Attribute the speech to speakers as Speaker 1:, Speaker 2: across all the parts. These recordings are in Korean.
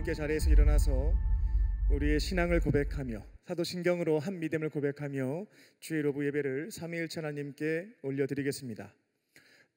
Speaker 1: 함께 자리에서 일어나서 우리의 신앙을 고백하며 사도신경으로 한 믿음을 고백하며 주의 로브 예배를 삼위일체 하나님께 올려드리겠습니다.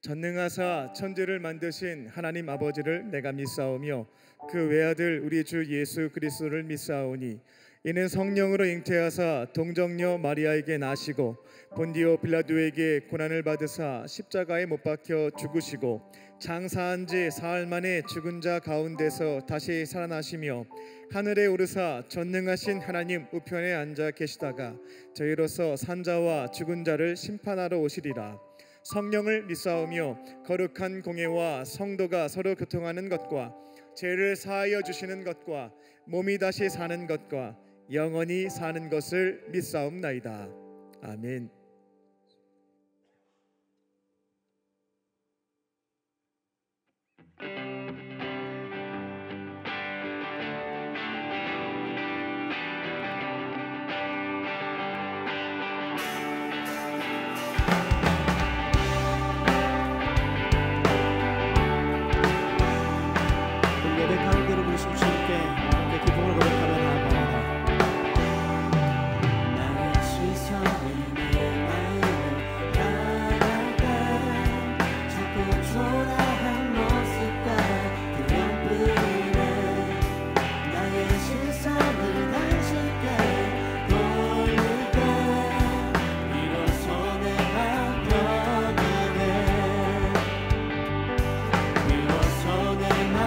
Speaker 1: 전능하사 천지를 만드신 하나님 아버지를 내가 믿사오며 그 외아들 우리 주 예수 그리스도를 믿사오니 이는 성령으로 잉태하사 동정녀 마리아에게 나시고 본디오 빌라도에게 고난을 받으사 십자가에 못 박혀 죽으시고 장사한 지 사흘 만에 죽은 자 가운데서 다시 살아나시며 하늘에 오르사 전능하신 하나님 우편에 앉아 계시다가 저희로서 산자와 죽은 자를 심판하러 오시리라. 성령을 믿사오며 거룩한 공예와 성도가 서로 교통하는 것과 죄를 사하여 주시는 것과 몸이 다시 사는 것과 영원히 사는 것을 믿사옵나이다. 아멘.
Speaker 2: 예배 가운데로 부르신 주님께 함께 기쁨을 고백하며 나아갑니다. 나의 시선이 내 마음을 따라가 자꾸 초라한 모습과 그런뿐이네. 나의 시선을 당신께 돌릴 때 비로소 내 맘 변하네. 비로소 내 맘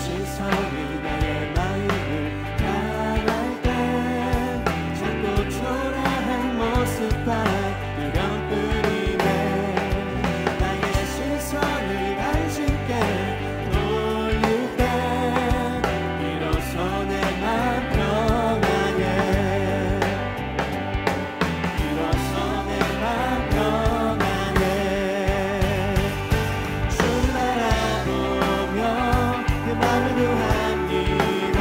Speaker 2: 시선이 나의 마음을 향할 때 자꾸 초라한 모습과 그런뿐이네. 나의 시선을 당신께 돌릴 때 비로소 내 맘 변하네. 비로소 내 맘 변하네. 주를 바라보며 그 맘을 구합니다.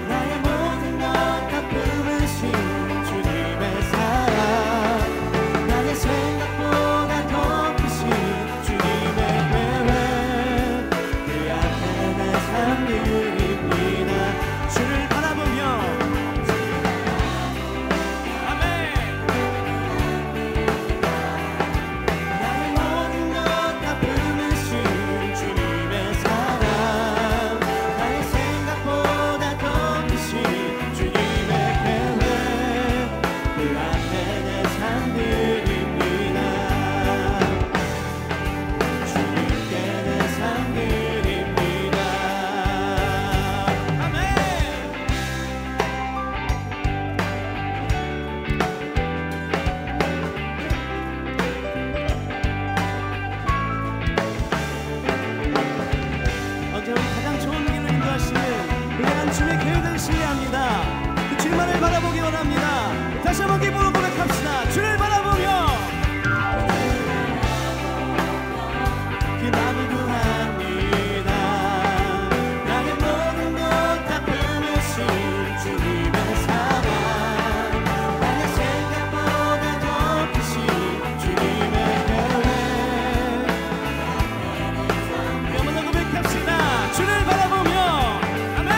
Speaker 2: 나의 모든 것 다 품으신 주님의 사랑, 나의 생각보다 더 크신 주님의 계획, 그 앞에 내 삶 드립니다. 주를 바라보며 아멘. 나의 모든 것 다 품으신 주님의 사랑, 나의 생각보다 더 크신 주님의 계획, 그 앞에 내 삶 드립니다. 주님께 내 삶 드립니다. 아멘. 언제나 가장 좋은 길을 인도하시는 위대한 주의 계획을 신뢰합니다. 그 주님만을 바라보기 원합니다. 다시 한번 기쁨으로 고백합시다. 주를 바라보며 그 맘을 구합니다. 나의 모든 것 다 품으신 주님의 사랑, 나의 생각보다 더 크신 주님의 계획, 한번 더 고백합시다. 주를 바라보며 아멘.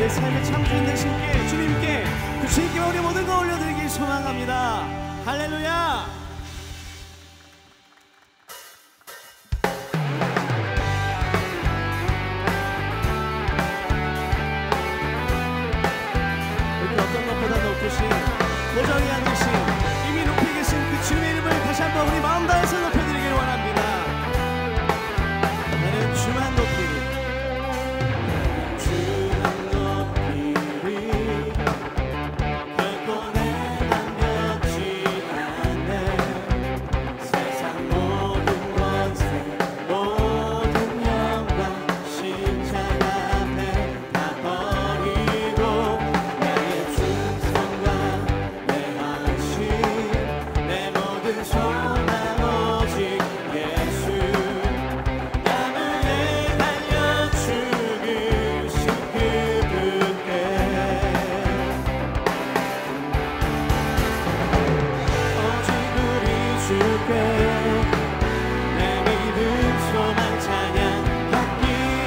Speaker 2: 내 삶의 창조인 되신께 주님께 그 주님께 우리 모든 거 올려드리길 소망합니다. 할렐루야. 어떤 것보다 높으신 보정이 앉으신 이미 높이 계신 그 주님의 이름을 다시 한번 우리 마음 다해서 높여드리길 원합니다. 나는 주만 높이리 결코 내맘 변치 않네. 세상 모든 권세 모든 영광 십자가 앞에 다 버리고 나의 충성과 내 헌신 내 모든 소망 오직 예수 나무에 달려 죽으신 그분께 오직 우리 주께 내 믿음 소망 찬양 받기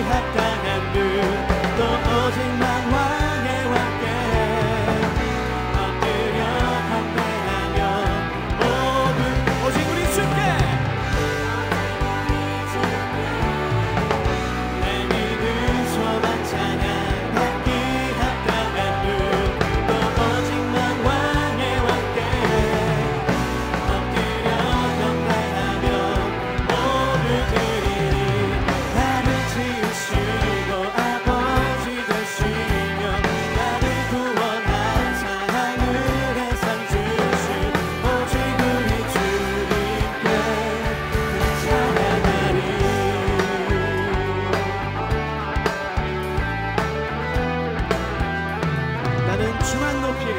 Speaker 2: 합당한 분또 오직만 왕의 왕께 엎드려 경배하며 모든 오직 우리 주께 내 믿음 소망 찬양 받기 합당한 분또 오직만 왕의 왕께 엎드려 경배하며 모두 드리리. 나를 지으시고 아버지 되시며 나를 구원하사 하늘의 상 주신 오직 우리 주님께 찬양하리. 나는 주만 높이리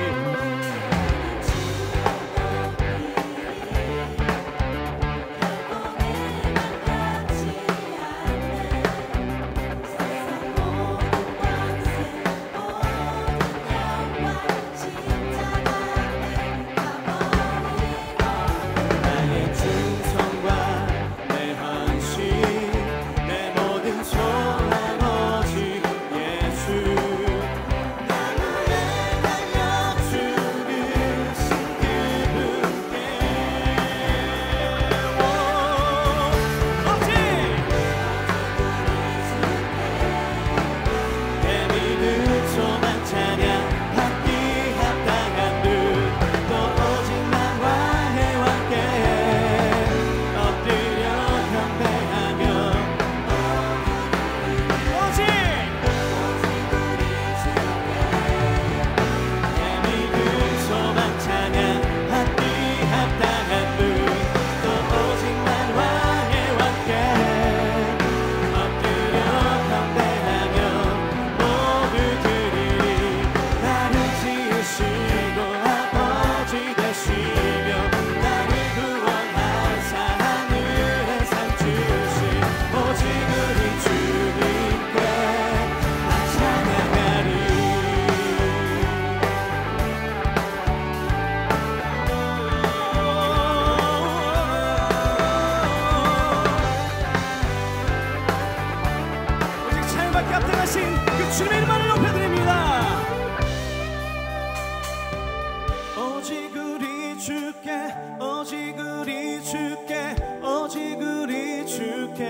Speaker 2: 나의 충성과 내 헌신 내 모든 소망 오직 예수 나무에 달려 죽으신 그분께 오직 내 믿음 소망 찬양 받기 합당한 분또 오직만 왕의 왕께 엎드려 경배하며 오직 내 믿음 소망 찬양 받기 합당한 분또 오직만 왕의 왕께 엎드려 경배하며 모두 드리리. 나를 지으시고 아버지 되시며 나를 구원하사 하늘의 상 주신 오직 우리 주님께 나 찬양하리. 오직 찬양받기 합당하신 그 주님의 이름만을 높여드립니다. 오직 우리 주께 오직 우리 주께 오직 우리 주께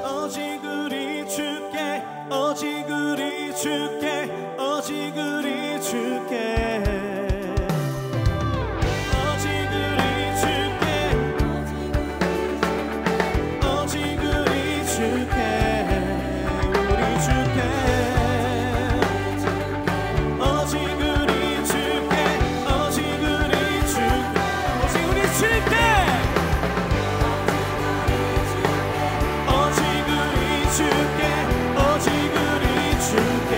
Speaker 2: 오직 우리 주께 오직 우리 주께 오직 우리 주께 오직 우리 주께 오직 우리 주께 우리 주께 오직 우리 주께 오직 우리 주께 오직 우리 주께 오직 우리 주께 오직 우리 주께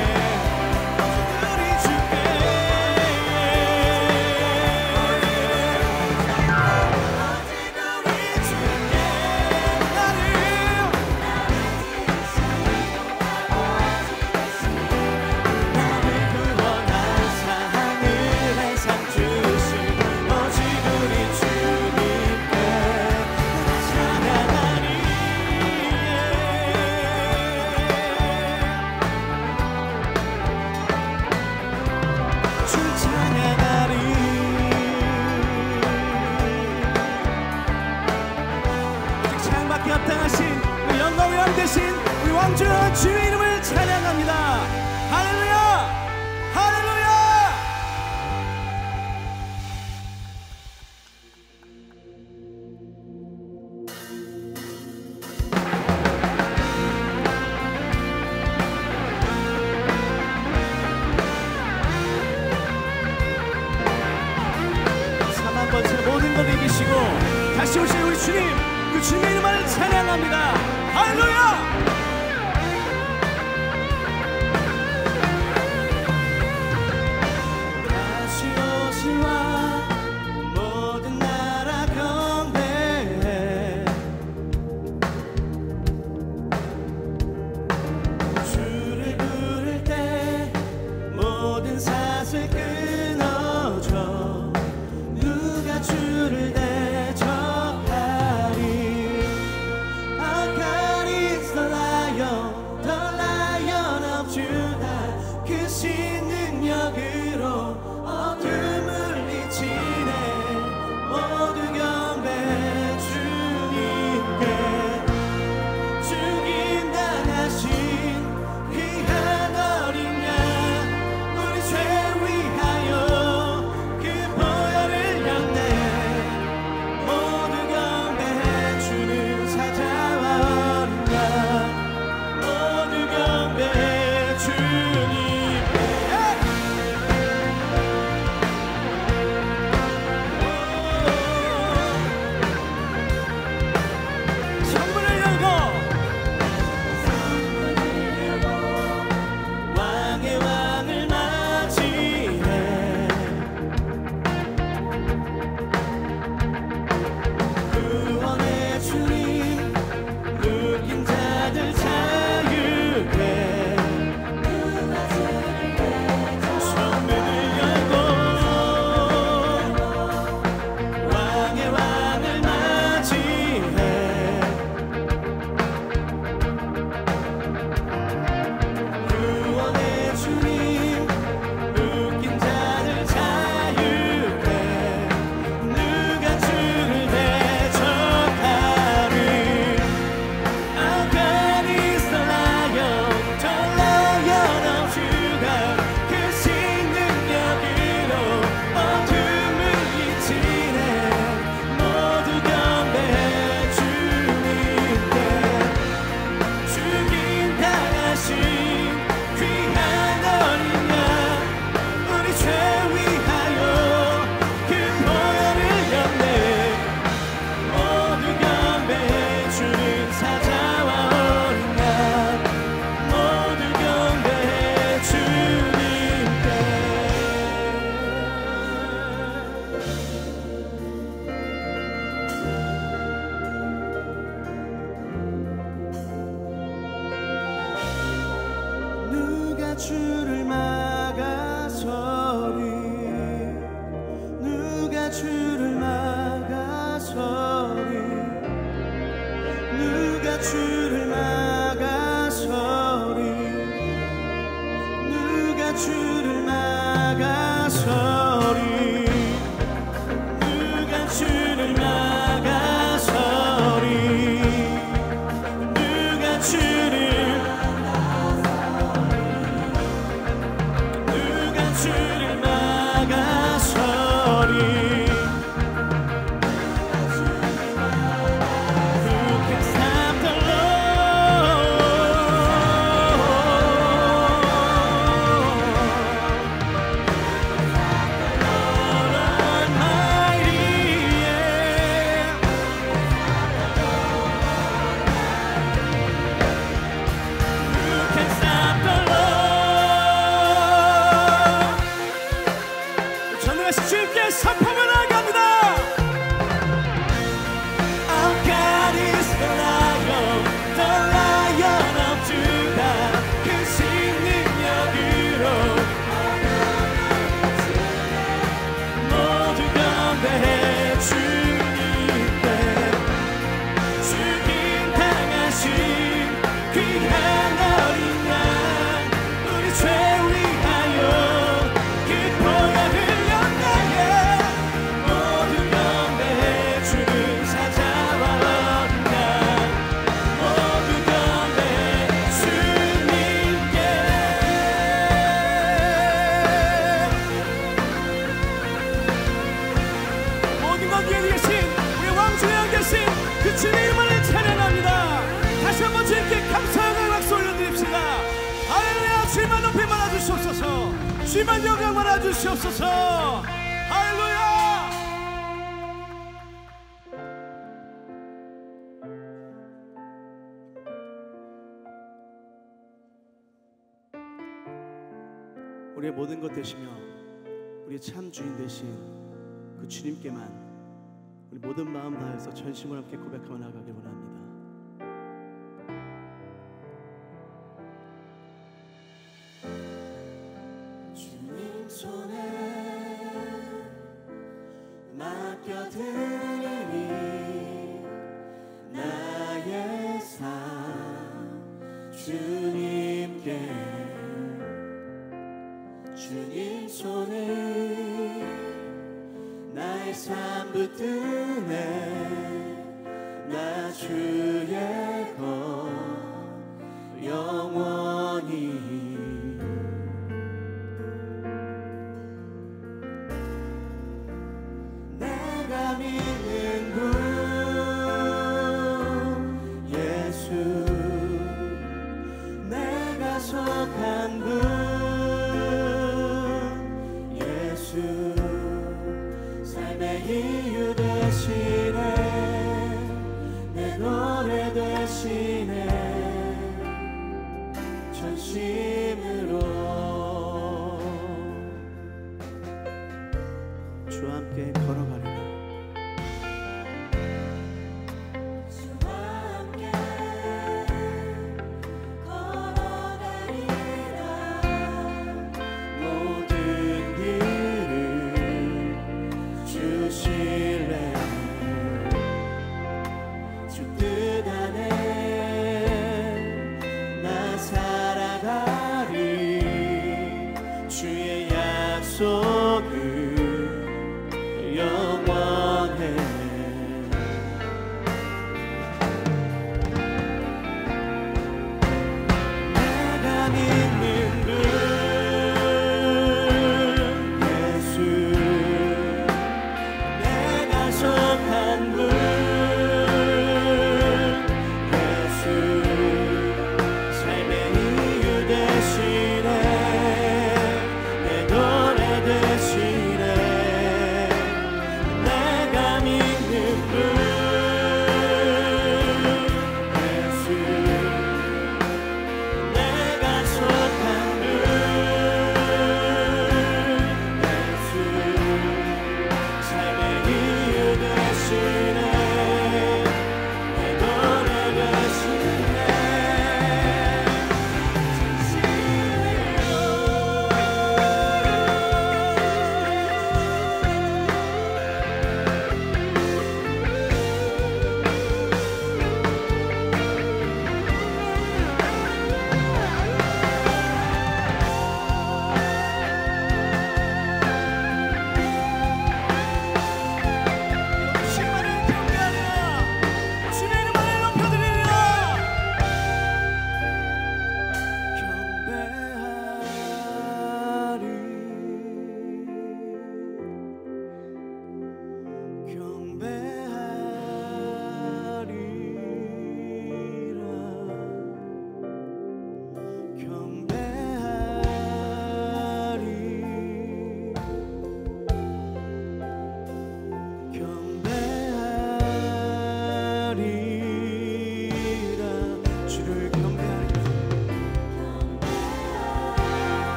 Speaker 2: 자비롭게 합당하신 우리 영광의 왕 되신 우리 왕주여 주의 이름을 찬양합니다. 할렐루야 할렐루야. 모든 걸 이기시고 다시 오실 우리 주님, 그 주님의 이름을 찬양합니다. 할렐루야. 다시 오시와 모든 나라 경배해 주를 부를 때 모든 사슬 끊어져 주를 대적하리. Our God is the Lion of Judah. 그 신능력으로 어둠을 이치네. 모두 경배 주님께. 죽임 당하신 귀한 어린 양 우리 죄 위하여 그 보혈을 모두 경배해 주는 사자와 어린 양 모두 경배해 주님께. 성문을 열고 왕의 왕을 맞이해 구원의 주님 묶인 자들 자유케 성문을 열고 왕의 왕을 맞이해 구원의 주님 묶인 자들 자유케 누가 주를 대적하리. Our God is the Lion of Judah. 그 신능력으로 어둠을 이치네. 모두 경배해 주님께. 죽임 당하신 귀한 어린 양 우리 죄 위하여 그 보혈을 였네. 모두 경배해 주는 사자와 어린 양 모두 경배해 주님께. 누가 주를 막아서리. 누가 주를 막아서리. 누가 주를 막아서리. 누가 주를 막아서리. 누가 주를 막아서리. 누가 주를 누가 주를 막아서리. Who can stop the Lord? 주님만 영광 받아 주시옵소서. 할렐루야. 우리의 모든 것 되시며 우리의 참 주인 되신 그 주님께만 우리 모든 마음 다해서 전심을 함께 고백하며 나가길 원합니다. 주님 손에 맡겨드리니 나의 삶 주님께 주님 손에 나의 삶 붙드네 나 주의 것 영원히 내가 믿는 분 예수 내가 속한 분 삶의 이유 되시네 내 노래 되시네 전심으로 주와 함께 걸어가리라 주와 함께 걸어가리라 모든 길을 주실래 주 뜻 안에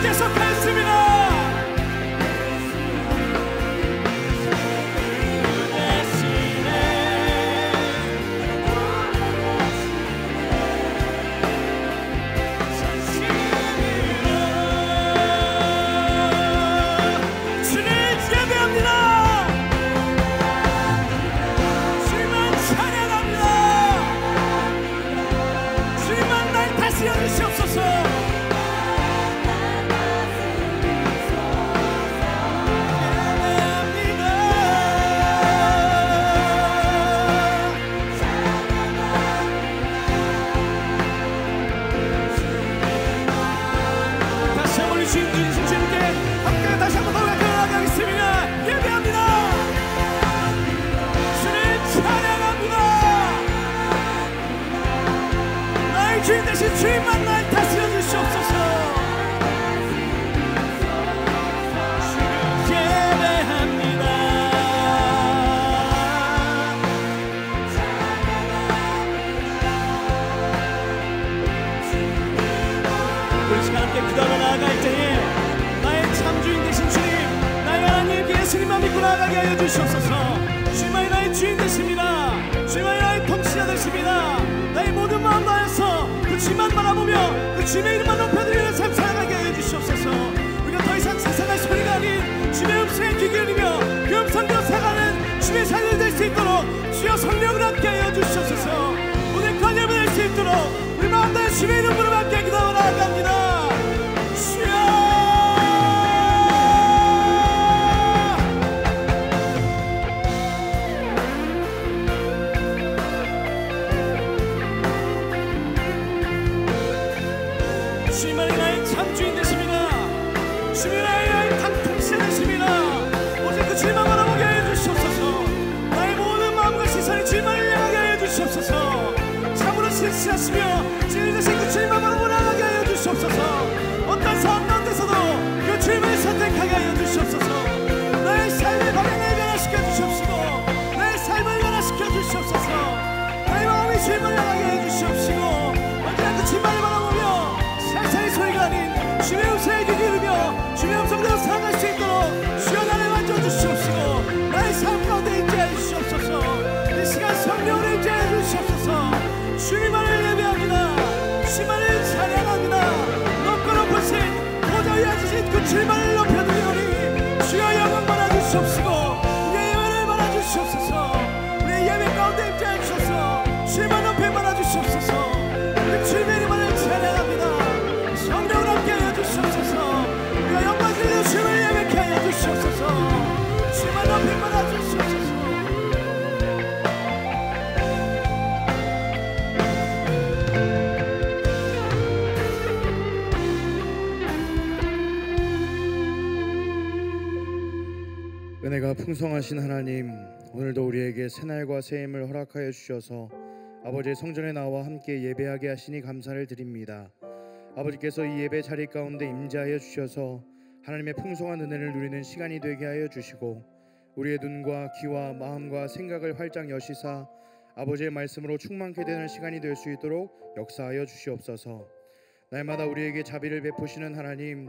Speaker 2: 계속하였습니다. 주인 대신 주님만 날 다스려 주시옵소서. 예배합니다. 우리 시간 함께 기도하며 나아갈 때에 나의 참 주인 되신 주님, 나의 하나님 예수님만 믿고 나아가게 하여 주시옵소서. 주님만이 나의 주인 되십니다. 주님만이 나의 통치자 되십니다. 나의 모든 마음 다해서 그 주님만 바라보며 그 주님의 이름만 높여드리는 삶 살아가게 하여 주시옵소서. 우리가 더 이상 세상의 소리가 아닌 주님의 음성에 귀 기울이며 그 음성대로 살아가는 주님의 자녀들 될 수 있도록 주여 성령을 함께 하여 주시옵소서. 오늘 관념을 될 수 있도록 우리 마음 다해 주님의 이름으로 함께 기도하며 나아갑니다. 주여 주님만이 나의 참 주인 되십니다. 주님이 나의 통치자 되십니다. 오직 그 주님만 바라보게 하여 주시옵소서. 나의 모든 마음과 시선이 주님만을 향하게 하여 주시옵소서. 참으로 신실하시며 진리 되신 그 주님만 바라보게 나가게 하여 주시옵소서. 어떤 상황 가운데서도 그 주님을 선택하게 하여 주시옵소서. 나의 삶의 방향을 변화시켜 주시옵시고 나의 삶을 변화시켜 주시옵소서. 나의 마음이 주님을 향하게 해 주시옵시고 언제나 그 주님만을 바라보며 세상의 소리가 아닌 주의 음성에 귀 기울이며 주의 음성대로 살아갈 수 있도록 주여 나를 만져주시옵시고 나의 삶 가운데 임재해 주시옵소서. 이 시간 성령으로 임재해 주시옵소서. 주님만을 예배합니다. 주님만을 찬양합니다. 높고 높으신 도저히 앉으신 그 주님만을 높여드리오니 주여 영광 받아주시옵시고 우리의 예배를 받아주시옵소서. 우리의 예배 가운데 임재해 주셔서 주님만 높여 받아주시옵소서. 우리 주님의 이름을 찬양합니다. 성령을 함께 하여 주시옵소서. 우리가 영광 드리는 주님을 예배케 하여 주시옵소서. 주님만 높여 받아주시옵소서.
Speaker 1: 은혜가 풍성하신 하나님, 오늘도 우리에게 새날과 새임을 허락하여 주셔서 아버지의 성전에 나와 함께 예배하게 하시니 감사를 드립니다. 아버지께서 이 예배 자리 가운데 임재하여 주셔서 하나님의 풍성한 은혜를 누리는 시간이 되게 하여 주시고 우리의 눈과 귀와 마음과 생각을 활짝 여시사 아버지의 말씀으로 충만케 되는 시간이 될 수 있도록 역사하여 주시옵소서. 날마다 우리에게 자비를 베푸시는 하나님,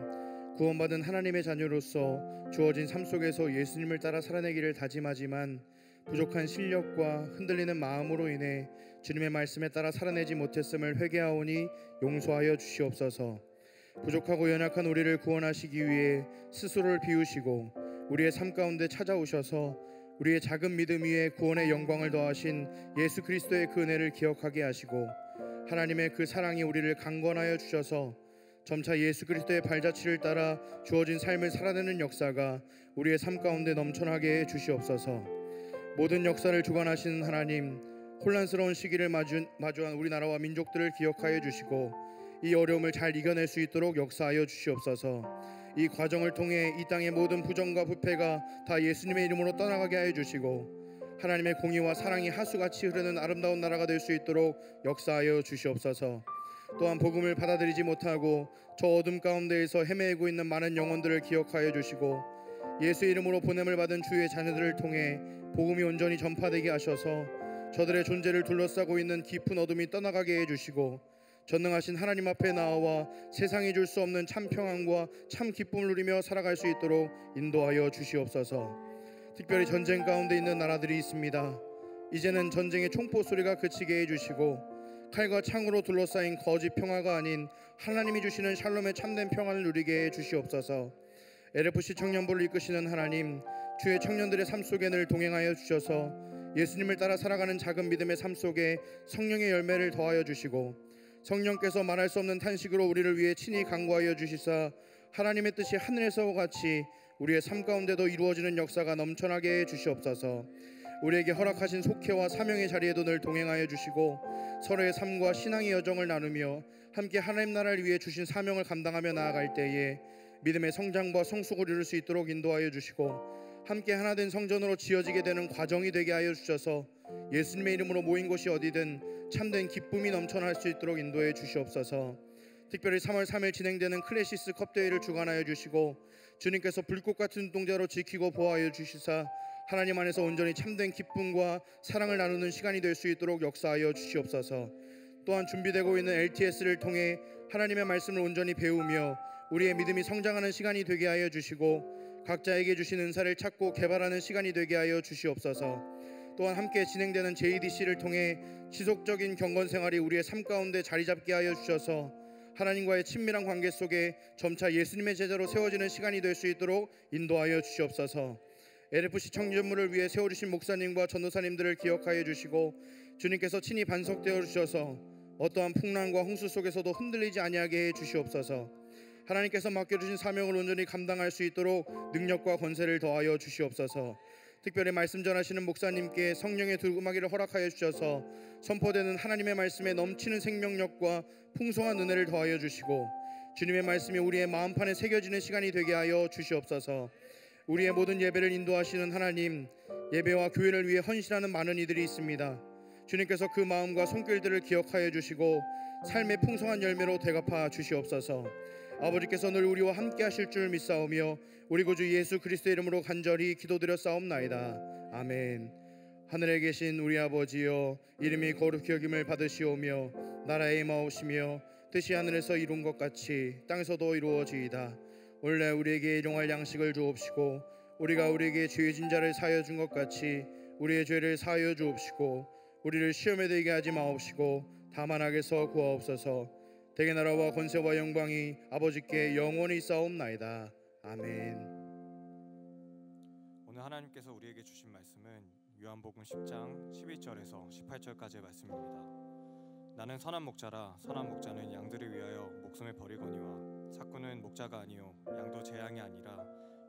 Speaker 1: 구원받은 하나님의 자녀로서 주어진 삶 속에서 예수님을 따라 살아내기를 다짐하지만 부족한 실력과 흔들리는 마음으로 인해 주님의 말씀에 따라 살아내지 못했음을 회개하오니 용서하여 주시옵소서. 부족하고 연약한 우리를 구원하시기 위해 스스로를 비우시고 우리의 삶 가운데 찾아오셔서 우리의 작은 믿음 위에 구원의 영광을 더하신 예수 그리스도의 그 은혜를 기억하게 하시고 하나님의 그 사랑이 우리를 강건하여 주셔서 점차 예수 그리스도의 발자취를 따라 주어진 삶을 살아내는 역사가 우리의 삶 가운데 넘쳐나게 해 주시옵소서. 모든 역사를 주관하시는 하나님, 혼란스러운 시기를 마주한 우리나라와 민족들을 기억하여 주시고 이 어려움을 잘 이겨낼 수 있도록 역사하여 주시옵소서. 이 과정을 통해 이 땅의 모든 부정과 부패가 다 예수님의 이름으로 떠나가게 하여 주시고 하나님의 공의와 사랑이 하수같이 흐르는 아름다운 나라가 될 수 있도록 역사하여 주시옵소서. 또한 복음을 받아들이지 못하고 저 어둠 가운데에서 헤매고 있는 많은 영혼들을 기억하여 주시고 예수 이름으로 보냄을 받은 주의 자녀들을 통해 복음이 온전히 전파되게 하셔서 저들의 존재를 둘러싸고 있는 깊은 어둠이 떠나가게 해주시고
Speaker 3: 전능하신 하나님 앞에 나와 세상이 줄 수 없는 참 평안과 참 기쁨을 누리며 살아갈 수 있도록 인도하여 주시옵소서. 특별히 전쟁 가운데 있는 나라들이 있습니다. 이제는 전쟁의 총포 소리가 그치게 해주시고 칼과 창으로 둘러싸인 거짓 평화가 아닌 하나님이 주시는 샬롬의 참된 평안을 누리게 해주시옵소서. LFC 청년부를 이끄시는 하나님, 주의 청년들의 삶 속에 늘 동행하여 주셔서 예수님을 따라 살아가는 작은 믿음의 삶 속에 성령의 열매를 더하여 주시고 성령께서 말할 수 없는 탄식으로 우리를 위해 친히 간구하여 주시사 하나님의 뜻이 하늘에서와 같이 우리의 삶 가운데도 이루어지는 역사가 넘쳐나게 해 주시옵소서. 우리에게 허락하신 속회와 사명의 자리에도 늘 동행하여 주시고 서로의 삶과 신앙의 여정을 나누며 함께 하나님 나라를 위해 주신 사명을 감당하며 나아갈 때에 믿음의 성장과 성숙을 이룰 수 있도록 인도하여 주시고 함께 하나된 성전으로 지어지게 되는 과정이 되게 하여 주셔서 예수님의 이름으로 모인 곳이 어디든 참된 기쁨이 넘쳐날 수 있도록 인도해 주시옵소서. 특별히 3월 3일 진행되는 클래시스 컵대회를 주관하여 주시고 주님께서 불꽃 같은 눈동자로 지키고 보호하여 주시사 하나님 안에서 온전히 참된 기쁨과 사랑을 나누는 시간이 될 수 있도록 역사하여 주시옵소서. 또한 준비되고 있는 LTS를 통해 하나님의 말씀을 온전히 배우며 우리의 믿음이 성장하는 시간이 되게 하여 주시고 각자에게 주신 은사를 찾고 개발하는 시간이 되게 하여 주시옵소서. 또한 함께 진행되는 JDC를 통해 지속적인 경건 생활이 우리의 삶 가운데 자리 잡게 하여 주셔서 하나님과의 친밀한 관계 속에 점차 예수님의 제자로 세워지는 시간이 될 수 있도록 인도하여 주시옵소서. LFC 청년부를 위해 세워주신 목사님과 전도사님들을 기억하여 주시고 주님께서 친히 반석되어 주셔서 어떠한 풍랑과 홍수 속에서도 흔들리지 아니하게 해 주시옵소서. 하나님께서 맡겨주신 사명을 온전히 감당할 수 있도록 능력과 권세를 더하여 주시옵소서. 특별히 말씀 전하시는 목사님께 성령의 들음하기를 허락하여 주셔서 선포되는 하나님의 말씀에 넘치는 생명력과 풍성한 은혜를 더하여 주시고 주님의 말씀이 우리의 마음판에 새겨지는 시간이 되게 하여 주시옵소서. 우리의 모든 예배를 인도하시는 하나님, 예배와 교회를 위해 헌신하는 많은 이들이 있습니다. 주님께서 그 마음과 손길들을 기억하여 주시고 삶의 풍성한 열매로 대갚아 주시옵소서. 아버지께서 늘 우리와 함께 하실 줄 믿사오며 우리 구주 예수 그리스도의 이름으로 간절히 기도드렸사옵나이다. 아멘. 하늘에 계신 우리 아버지여, 이름이 거룩히 여김을 받으시오며 나라에 임하오시며 뜻이 하늘에서 이룬 것 같이 땅에서도 이루어지이다. 원래 우리에게 일용할 양식을 주옵시고 우리가 우리에게 죄진 자를 사하여 준 것 같이 우리의 죄를 사하여 주옵시고 우리를 시험에 들게 하지 마옵시고 다만 악에서 구하옵소서. 대개 나라와 권세와 영광이 아버지께 영원히 있사옵나이다. 아멘.
Speaker 4: 오늘 하나님께서 우리에게 주신 말씀은 요한복음 10장 11절에서 18절까지의 말씀입니다. 나는 선한 목자라 선한 목자는 양들을 위하여 목숨을 버리거니와 삭구는 목자가 아니요 양도 제 양이 아니라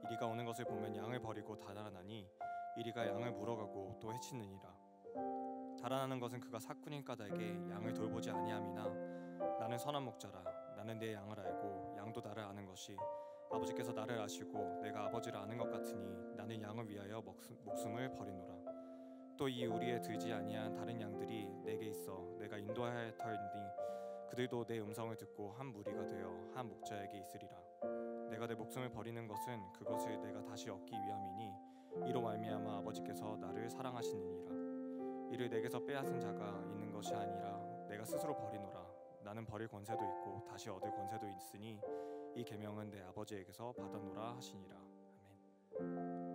Speaker 4: 이리가 오는 것을 보면 양을 버리고 달아나니 이리가 양을 물어가고 또 해치느니라. 달아나는 것은 그가 삭구인 까닭에 양을 돌보지 아니함이나 나는 선한 목자라 나는 내 양을 알고 양도 나를 아는 것이 아버지께서 나를 아시고 내가 아버지를 아는 것 같으니 나는 양을 위하여 목숨을 버리노라. 또 이 우리에 들지 아니한 다른 양들이 내게 있어 내가 인도하여 터이니 그들도 내 음성을 듣고 한 무리가 되어 한 목자에게 있으리라. 내가 내 목숨을 버리는 것은 그것을 내가 다시 얻기 위함이니 이로 말미암아 아버지께서 나를 사랑하시느니라. 이를 내게서 빼앗은 자가 있는 것이 아니라 내가 스스로 버리노라. 나는 버릴 권세도 있고 다시 얻을 권세도 있으니 이 계명은 내 아버지에게서 받았노라 하시니라. 아멘.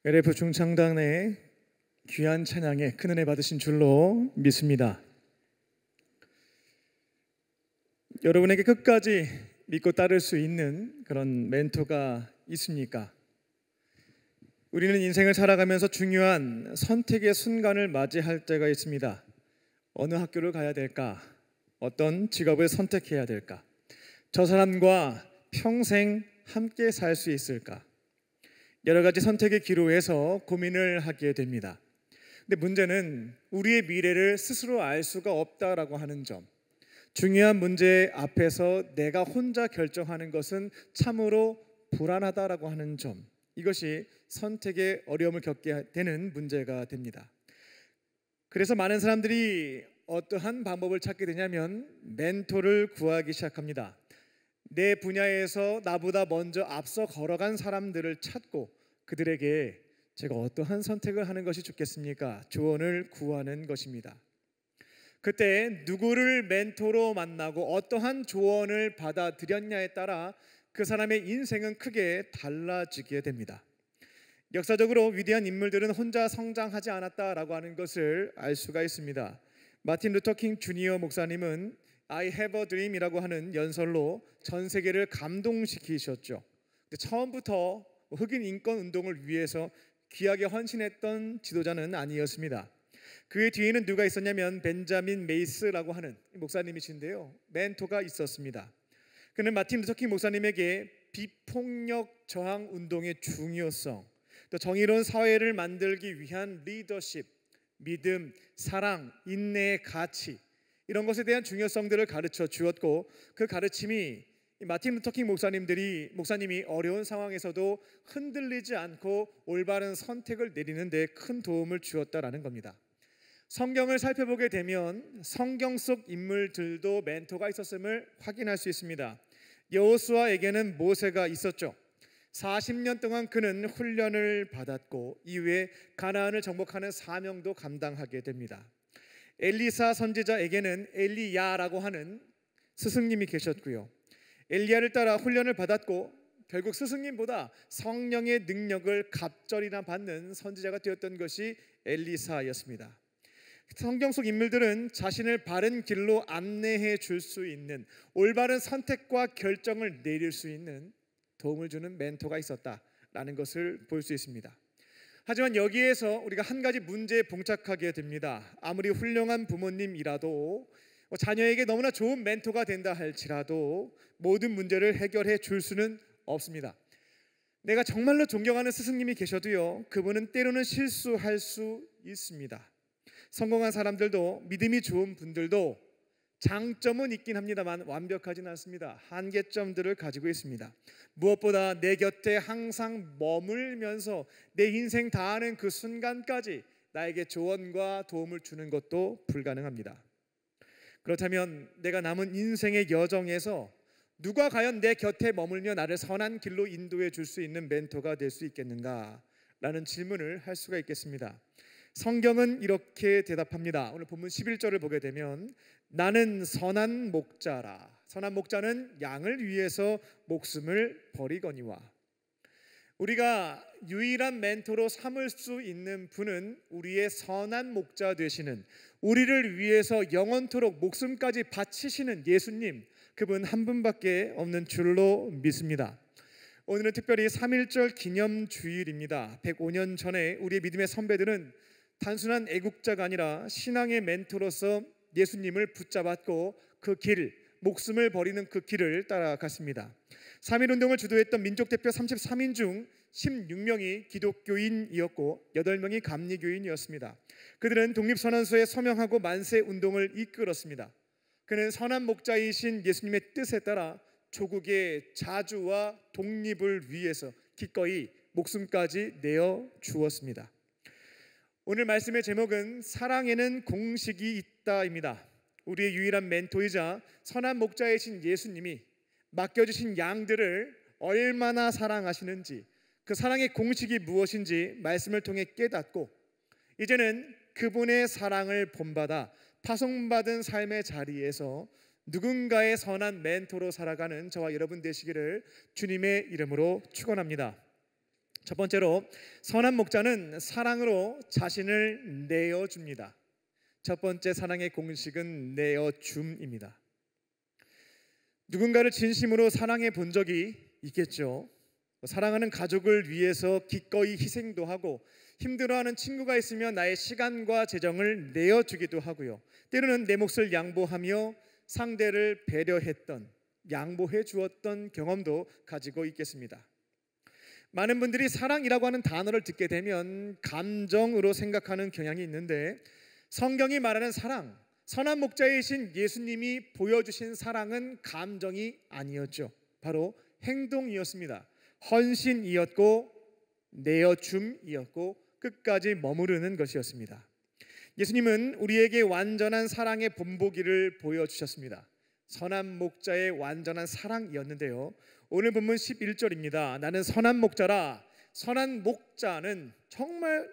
Speaker 1: LF 중창단의 귀한 찬양에 큰 은혜 받으신 줄로 믿습니다. 여러분에게 끝까지 믿고 따를 수 있는 그런 멘토가 있습니까? 우리는 인생을 살아가면서 중요한 선택의 순간을 맞이할 때가 있습니다. 어느 학교를 가야 될까? 어떤 직업을 선택해야 될까? 저 사람과 평생 함께 살 수 있을까? 여러 가지 선택의 기로에서 고민을 하게 됩니다. 근데 문제는 우리의 미래를 스스로 알 수가 없다라고 하는 점. 중요한 문제 앞에서 내가 혼자 결정하는 것은 참으로 불안하다라고 하는 점. 이것이 선택에 어려움을 겪게 되는 문제가 됩니다. 그래서 많은 사람들이 어떠한 방법을 찾게 되냐면 멘토를 구하기 시작합니다. 내 분야에서 나보다 먼저 앞서 걸어간 사람들을 찾고 그들에게 제가 어떠한 선택을 하는 것이 좋겠습니까? 조언을 구하는 것입니다. 그때 누구를 멘토로 만나고 어떠한 조언을 받아들였냐에 따라 그 사람의 인생은 크게 달라지게 됩니다. 역사적으로 위대한 인물들은 혼자 성장하지 않았다라고 하는 것을 알 수가 있습니다. 마틴 루터 킹 주니어 목사님은 I have a dream이라고 하는 연설로 전 세계를 감동시키셨죠. 처음부터 흑인 인권 운동을 위해서 귀하게 헌신했던 지도자는 아니었습니다. 그의 뒤에는 누가 있었냐면 벤자민 메이스라고 하는 목사님이신데요, 멘토가 있었습니다. 그는 마틴 루터 킹 목사님에게 비폭력 저항 운동의 중요성, 또 정의로운 사회를 만들기 위한 리더십, 믿음, 사랑, 인내의 가치, 이런 것에 대한 중요성들을 가르쳐 주었고, 그 가르침이 마틴 루터 킹 목사님이 어려운 상황에서도 흔들리지 않고 올바른 선택을 내리는 데 큰 도움을 주었다라는 겁니다. 성경을 살펴보게 되면 성경 속 인물들도 멘토가 있었음을 확인할 수 있습니다. 여호수아에게는 모세가 있었죠. 40년 동안 그는 훈련을 받았고 이후에 가나안을 정복하는 사명도 감당하게 됩니다. 엘리사 선지자에게는 엘리야라고 하는 스승님이 계셨고요. 엘리야를 따라 훈련을 받았고 결국 스승님보다 성령의 능력을 갑절이나 받는 선지자가 되었던 것이 엘리사였습니다. 성경 속 인물들은 자신을 바른 길로 안내해 줄 수 있는, 올바른 선택과 결정을 내릴 수 있는 도움을 주는 멘토가 있었다라는 것을 볼 수 있습니다. 하지만 여기에서 우리가 한 가지 문제에 봉착하게 됩니다. 아무리 훌륭한 부모님이라도 자녀에게 너무나 좋은 멘토가 된다 할지라도 모든 문제를 해결해 줄 수는 없습니다. 내가 정말로 존경하는 스승님이 계셔도요, 그분은 때로는 실수할 수 있습니다. 성공한 사람들도, 믿음이 좋은 분들도 장점은 있긴 합니다만 완벽하지는 않습니다. 한계점들을 가지고 있습니다. 무엇보다 내 곁에 항상 머물면서 내 인생 다하는 그 순간까지 나에게 조언과 도움을 주는 것도 불가능합니다. 그렇다면 내가 남은 인생의 여정에서 누가 과연 내 곁에 머물며 나를 선한 길로 인도해 줄 수 있는 멘토가 될 수 있겠는가? 라는 질문을 할 수가 있겠습니다. 성경은 이렇게 대답합니다. 오늘 본문 11절을 보게 되면 나는 선한 목자라. 선한 목자는 양을 위해서 목숨을 버리거니와. 우리가 유일한 멘토로 삼을 수 있는 분은 우리의 선한 목자 되시는, 우리를 위해서 영원토록 목숨까지 바치시는 예수님, 그분 한 분밖에 없는 줄로 믿습니다. 오늘은 특별히 3.1절 기념주일입니다. 105년 전에 우리의 믿음의 선배들은 단순한 애국자가 아니라 신앙의 멘토로서 예수님을 붙잡았고 그 길, 목숨을 버리는 그 길을 따라갔습니다. 3.1운동을 주도했던 민족대표 33인 중 16명이 기독교인이었고 8명이 감리교인이었습니다. 그들은 독립선언서에 서명하고 만세운동을 이끌었습니다. 그는 선한 목자이신 예수님의 뜻에 따라 조국의 자주와 독립을 위해서 기꺼이 목숨까지 내어 주었습니다. 오늘 말씀의 제목은 사랑에는 공식이 있다입니다. 우리의 유일한 멘토이자 선한 목자이신 예수님이 맡겨주신 양들을 얼마나 사랑하시는지, 그 사랑의 공식이 무엇인지 말씀을 통해 깨닫고 이제는 그분의 사랑을 본받아 파송받은 삶의 자리에서 누군가의 선한 멘토로 살아가는 저와 여러분 되시기를 주님의 이름으로 축원합니다. 첫 번째로 선한 목자는 사랑으로 자신을 내어줍니다. 첫 번째 사랑의 공식은 내어줌입니다. 누군가를 진심으로 사랑해 본 적이 있겠죠. 사랑하는 가족을 위해서 기꺼이 희생도 하고, 힘들어하는 친구가 있으면 나의 시간과 재정을 내어주기도 하고요. 때로는 내 몫을 양보하며 상대를 배려했던, 양보해 주었던 경험도 가지고 있겠습니다. 많은 분들이 사랑이라고 하는 단어를 듣게 되면 감정으로 생각하는 경향이 있는데, 성경이 말하는 사랑, 선한 목자이신 예수님이 보여주신 사랑은 감정이 아니었죠. 바로 행동이었습니다. 헌신이었고 내어줌이었고 끝까지 머무르는 것이었습니다. 예수님은 우리에게 완전한 사랑의 본보기를 보여주셨습니다. 선한 목자의 완전한 사랑이었는데요, 오늘 본문 11절입니다. 나는 선한 목자라. 선한 목자는, 정말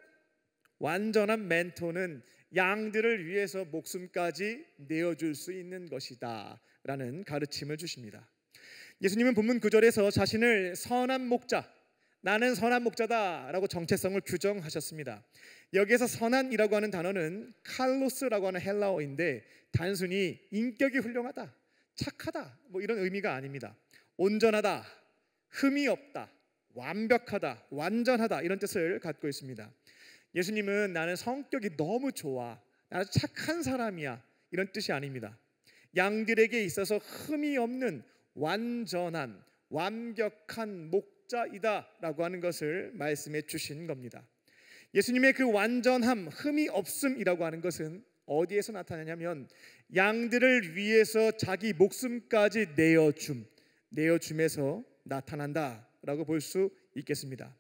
Speaker 1: 완전한 멘토는 양들을 위해서 목숨까지 내어줄 수 있는 것이다 라는 가르침을 주십니다. 예수님은 본문 9절에서 자신을 선한 목자, 나는 선한 목자다 라고 정체성을 규정하셨습니다. 여기에서 선한이라고 하는 단어는 칼로스라고 하는 헬라어인데, 단순히 인격이 훌륭하다, 착하다 뭐 이런 의미가 아닙니다. 온전하다, 흠이 없다, 완벽하다, 완전하다 이런 뜻을 갖고 있습니다. 예수님은 나는 성격이 너무 좋아, 나는 착한 사람이야 이런 뜻이 아닙니다. 양들에게 있어서 흠이 없는 완전한 완벽한 목자이다 라고 하는 것을 말씀해 주신 겁니다. 예수님의 그 완전함, 흠이 없음이라고 하는 것은 어디에서 나타나냐면 양들을 위해서 자기 목숨까지 내어줌에서 나타난다 라고 볼 수 있겠습니다.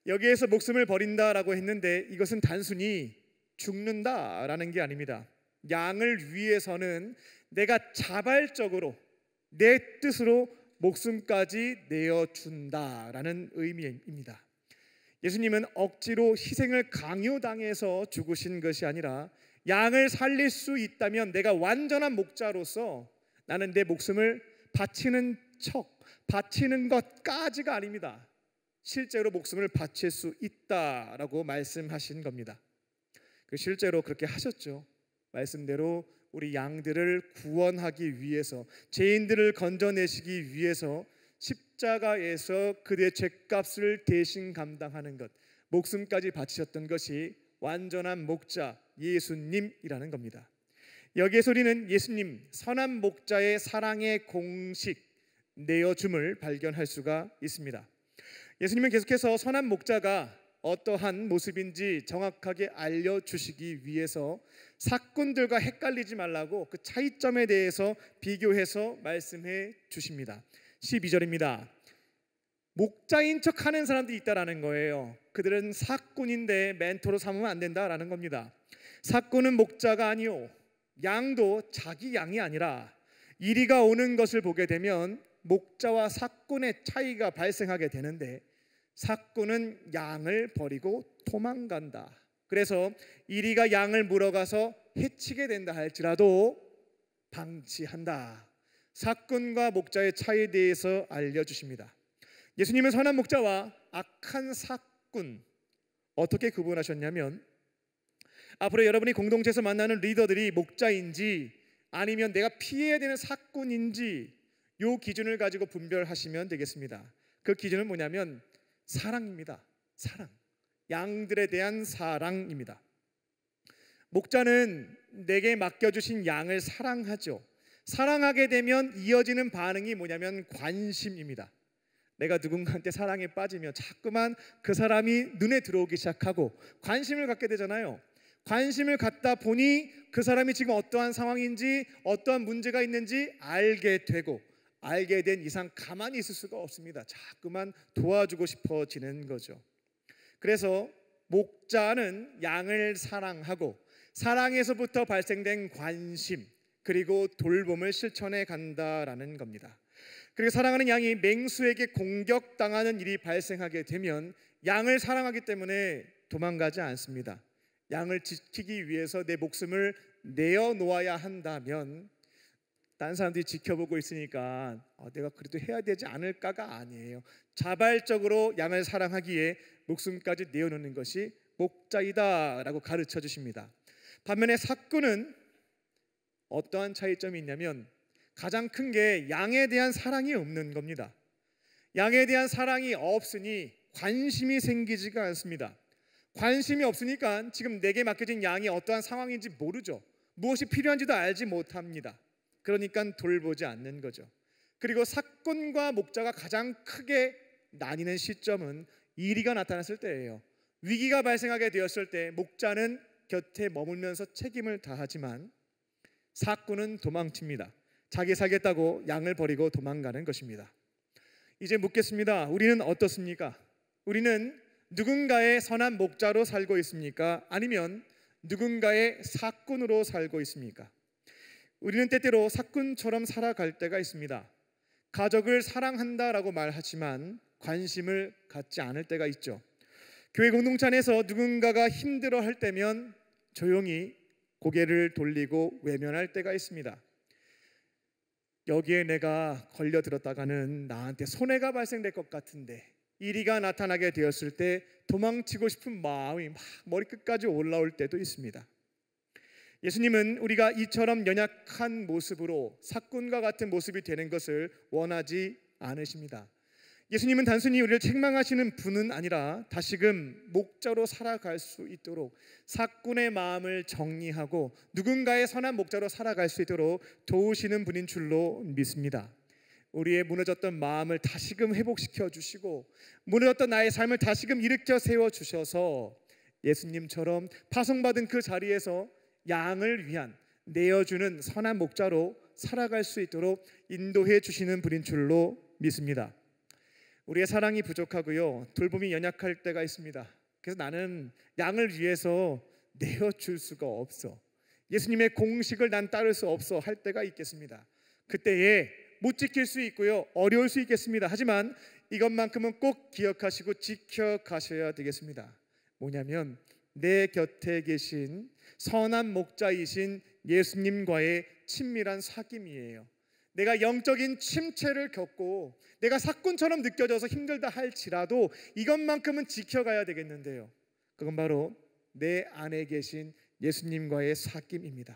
Speaker 1: 여기에서 목숨을 버린다라고 했는데, 이것은 단순히 죽는다라는 게 아닙니다. 양을 위해서는 내가 자발적으로 내 뜻으로 목숨까지 내어준다라는 의미입니다. 예수님은 억지로 희생을 강요당해서 죽으신 것이 아니라, 양을 살릴 수 있다면 내가 완전한 목자로서 나는 내 목숨을 바치는 것까지가 아닙니다. 실제로 목숨을 바칠 수 있다라고 말씀하신 겁니다. 실제로 그렇게 하셨죠. 말씀대로 우리 양들을 구원하기 위해서, 죄인들을 건져내시기 위해서 십자가에서 그들의 죄값을 대신 감당하는 것, 목숨까지 바치셨던 것이 완전한 목자 예수님이라는 겁니다. 여기에서 우리는 예수님 선한 목자의 사랑의 공식 내어줌을 발견할 수가 있습니다. 예수님은 계속해서 선한 목자가 어떠한 모습인지 정확하게 알려주시기 위해서 사꾼들과 헷갈리지 말라고 그 차이점에 대해서 비교해서 말씀해 주십니다. 12절입니다. 목자인 척하는 사람들이 있다라는 거예요. 그들은 사꾼인데 멘토로 삼으면 안 된다라는 겁니다. 사꾼은 목자가 아니요, 양도 자기 양이 아니라 이리가 오는 것을 보게 되면 목자와 사꾼의 차이가 발생하게 되는데, 사꾼은 양을 버리고 도망간다. 그래서 이리가 양을 물어가서 해치게 된다 할지라도 방치한다. 사꾼과 목자의 차이에 대해서 알려주십니다. 예수님은 선한 목자와 악한 사꾼 어떻게 구분하셨냐면, 앞으로 여러분이 공동체에서 만나는 리더들이 목자인지 아니면 내가 피해야 되는 사꾼인지 이 기준을 가지고 분별하시면 되겠습니다. 그 기준은 뭐냐면 사랑입니다. 사랑, 양들에 대한 사랑입니다. 목자는 내게 맡겨주신 양을 사랑하죠. 사랑하게 되면 이어지는 반응이 뭐냐면 관심입니다. 내가 누군가한테 사랑에 빠지면 자꾸만 그 사람이 눈에 들어오기 시작하고 관심을 갖게 되잖아요. 관심을 갖다 보니 그 사람이 지금 어떠한 상황인지 어떠한 문제가 있는지 알게 되고, 알게 된 이상 가만히 있을 수가 없습니다. 자꾸만 도와주고 싶어지는 거죠. 그래서 목자는 양을 사랑하고 사랑에서부터 발생된 관심 그리고 돌봄을 실천해 간다라는 겁니다. 그리고 사랑하는 양이 맹수에게 공격당하는 일이 발생하게 되면 양을 사랑하기 때문에 도망가지 않습니다. 양을 지키기 위해서 내 목숨을 내어놓아야 한다면 다른 사람들이 지켜보고 있으니까 내가 그래도 해야 되지 않을까가 아니에요. 자발적으로 양을 사랑하기에 목숨까지 내어놓는 것이 목자이다라고 가르쳐 주십니다. 반면에 삭구는 어떠한 차이점이 있냐면 가장 큰 게 양에 대한 사랑이 없는 겁니다. 양에 대한 사랑이 없으니 관심이 생기지가 않습니다. 관심이 없으니까 지금 내게 맡겨진 양이 어떠한 상황인지 모르죠. 무엇이 필요한지도 알지 못합니다. 그러니까 돌보지 않는 거죠. 그리고 삭꾼과 목자가 가장 크게 나뉘는 시점은 이리가 나타났을 때예요. 위기가 발생하게 되었을 때 목자는 곁에 머물면서 책임을 다하지만 삭꾼은 도망칩니다. 자기 살겠다고 양을 버리고 도망가는 것입니다. 이제 묻겠습니다. 우리는 어떻습니까? 우리는 누군가의 선한 목자로 살고 있습니까? 아니면 누군가의 삭꾼으로 살고 있습니까? 우리는 때때로 삭꾼처럼 살아갈 때가 있습니다. 가족을 사랑한다라고 말하지만 관심을 갖지 않을 때가 있죠. 교회 공동체 안에서 누군가가 힘들어할 때면 조용히 고개를 돌리고 외면할 때가 있습니다. 여기에 내가 걸려들었다가는 나한테 손해가 발생될 것 같은데 이리가 나타나게 되었을 때 도망치고 싶은 마음이 막 머리끝까지 올라올 때도 있습니다. 예수님은 우리가 이처럼 연약한 모습으로 삭꾼과 같은 모습이 되는 것을 원하지 않으십니다. 예수님은 단순히 우리를 책망하시는 분은 아니라 다시금 목자로 살아갈 수 있도록 삭꾼의 마음을 정리하고 누군가의 선한 목자로 살아갈 수 있도록 도우시는 분인 줄로 믿습니다. 우리의 무너졌던 마음을 다시금 회복시켜 주시고 무너졌던 나의 삶을 다시금 일으켜 세워 주셔서 예수님처럼 파송받은 그 자리에서 양을 위한 내어주는 선한 목자로 살아갈 수 있도록 인도해 주시는 분인 줄로 믿습니다. 우리의 사랑이 부족하고요, 돌봄이 연약할 때가 있습니다. 그래서 나는 양을 위해서 내어줄 수가 없어, 예수님의 공식을 난 따를 수 없어 할 때가 있겠습니다. 그때에 못 지킬 수 있고요, 어려울 수 있겠습니다. 하지만 이것만큼은 꼭 기억하시고 지켜가셔야 되겠습니다. 뭐냐면 내 곁에 계신 선한 목자이신 예수님과의 친밀한 사귐이에요. 내가 영적인 침체를 겪고 내가 삭꾼처럼 느껴져서 힘들다 할지라도 이것만큼은 지켜가야 되겠는데요, 그건 바로 내 안에 계신 예수님과의 사귐입니다.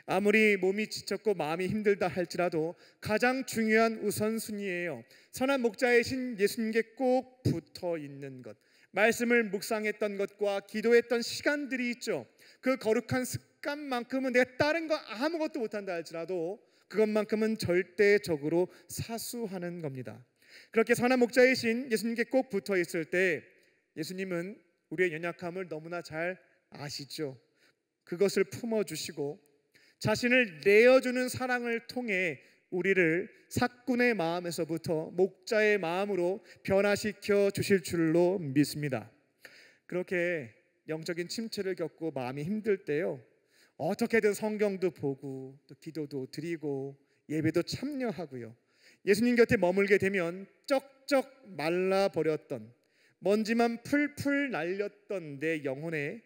Speaker 1: 아무리 몸이 지쳤고 마음이 힘들다 할지라도 가장 중요한 우선순위예요. 선한 목자이신 예수님께 꼭 붙어 있는 것, 말씀을 묵상했던 것과 기도했던 시간들이 있죠. 그 거룩한 습관만큼은 내가 다른 거 아무것도 못한다 할지라도 그것만큼은 절대적으로 사수하는 겁니다. 그렇게 선한 목자이신 예수님께 꼭 붙어 있을 때 예수님은 우리의 연약함을 너무나 잘 아시죠. 그것을 품어주시고 자신을 내어주는 사랑을 통해 우리를 삭꾼의 마음에서부터 목자의 마음으로 변화시켜 주실 줄로 믿습니다. 그렇게 영적인 침체를 겪고 마음이 힘들 때요, 어떻게든 성경도 보고 또 기도도 드리고 예배도 참여하고요, 예수님 곁에 머물게 되면 쩍쩍 말라버렸던 먼지만 풀풀 날렸던 내 영혼에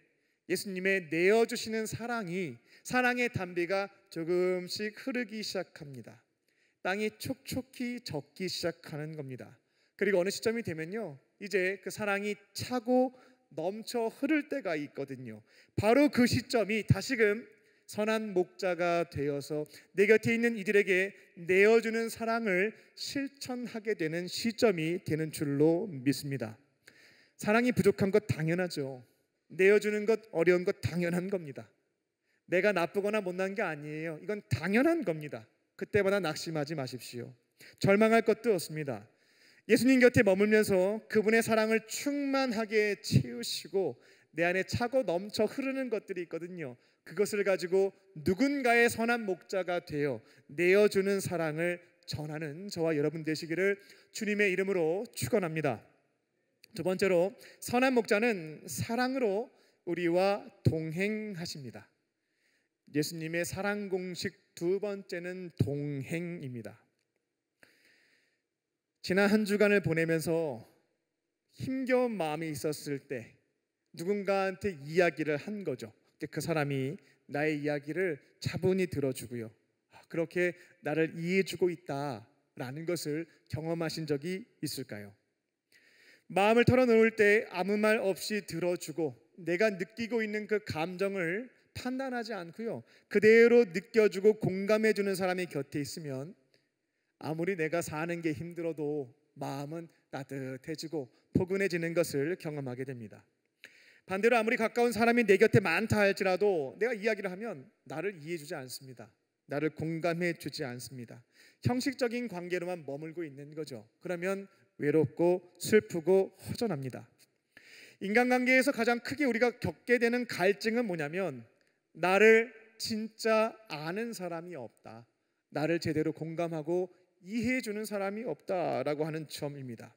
Speaker 1: 예수님의 내어주시는 사랑의 담비가 조금씩 흐르기 시작합니다. 땅이 촉촉히 젖기 시작하는 겁니다. 그리고 어느 시점이 되면요, 이제 그 사랑이 차고 넘쳐 흐를 때가 있거든요. 바로 그 시점이 다시금 선한 목자가 되어서 내 곁에 있는 이들에게 내어주는 사랑을 실천하게 되는 시점이 되는 줄로 믿습니다. 사랑이 부족한 것 당연하죠. 내어주는 것 어려운 것 당연한 겁니다. 내가 나쁘거나 못난 게 아니에요. 이건 당연한 겁니다. 그때마다 낙심하지 마십시오. 절망할 것도 없습니다. 예수님 곁에 머물면서 그분의 사랑을 충만하게 채우시고 내 안에 차고 넘쳐 흐르는 것들이 있거든요. 그것을 가지고 누군가의 선한 목자가 되어 내어주는 사랑을 전하는 저와 여러분 되시기를 주님의 이름으로 축원합니다. 두 번째로, 선한 목자는 사랑으로 우리와 동행하십니다. 예수님의 사랑 공식 두 번째는 동행입니다. 지난 한 주간을 보내면서 힘겨운 마음이 있었을 때 누군가한테 이야기를 한 거죠. 그 사람이 나의 이야기를 차분히 들어주고요, 그렇게 나를 이해해주고 있다라는 것을 경험하신 적이 있을까요? 마음을 털어놓을 때 아무 말 없이 들어주고 내가 느끼고 있는 그 감정을 판단하지 않고요, 그대로 느껴주고 공감해주는 사람이 곁에 있으면 아무리 내가 사는 게 힘들어도 마음은 따뜻해지고 포근해지는 것을 경험하게 됩니다. 반대로 아무리 가까운 사람이 내 곁에 많다 할지라도 내가 이야기를 하면 나를 이해해주지 않습니다. 나를 공감해주지 않습니다. 형식적인 관계로만 머물고 있는 거죠. 그러면 외롭고 슬프고 허전합니다. 인간관계에서 가장 크게 우리가 겪게 되는 갈증은 뭐냐면 나를 진짜 아는 사람이 없다, 나를 제대로 공감하고 이해해주는 사람이 없다라고 하는 점입니다.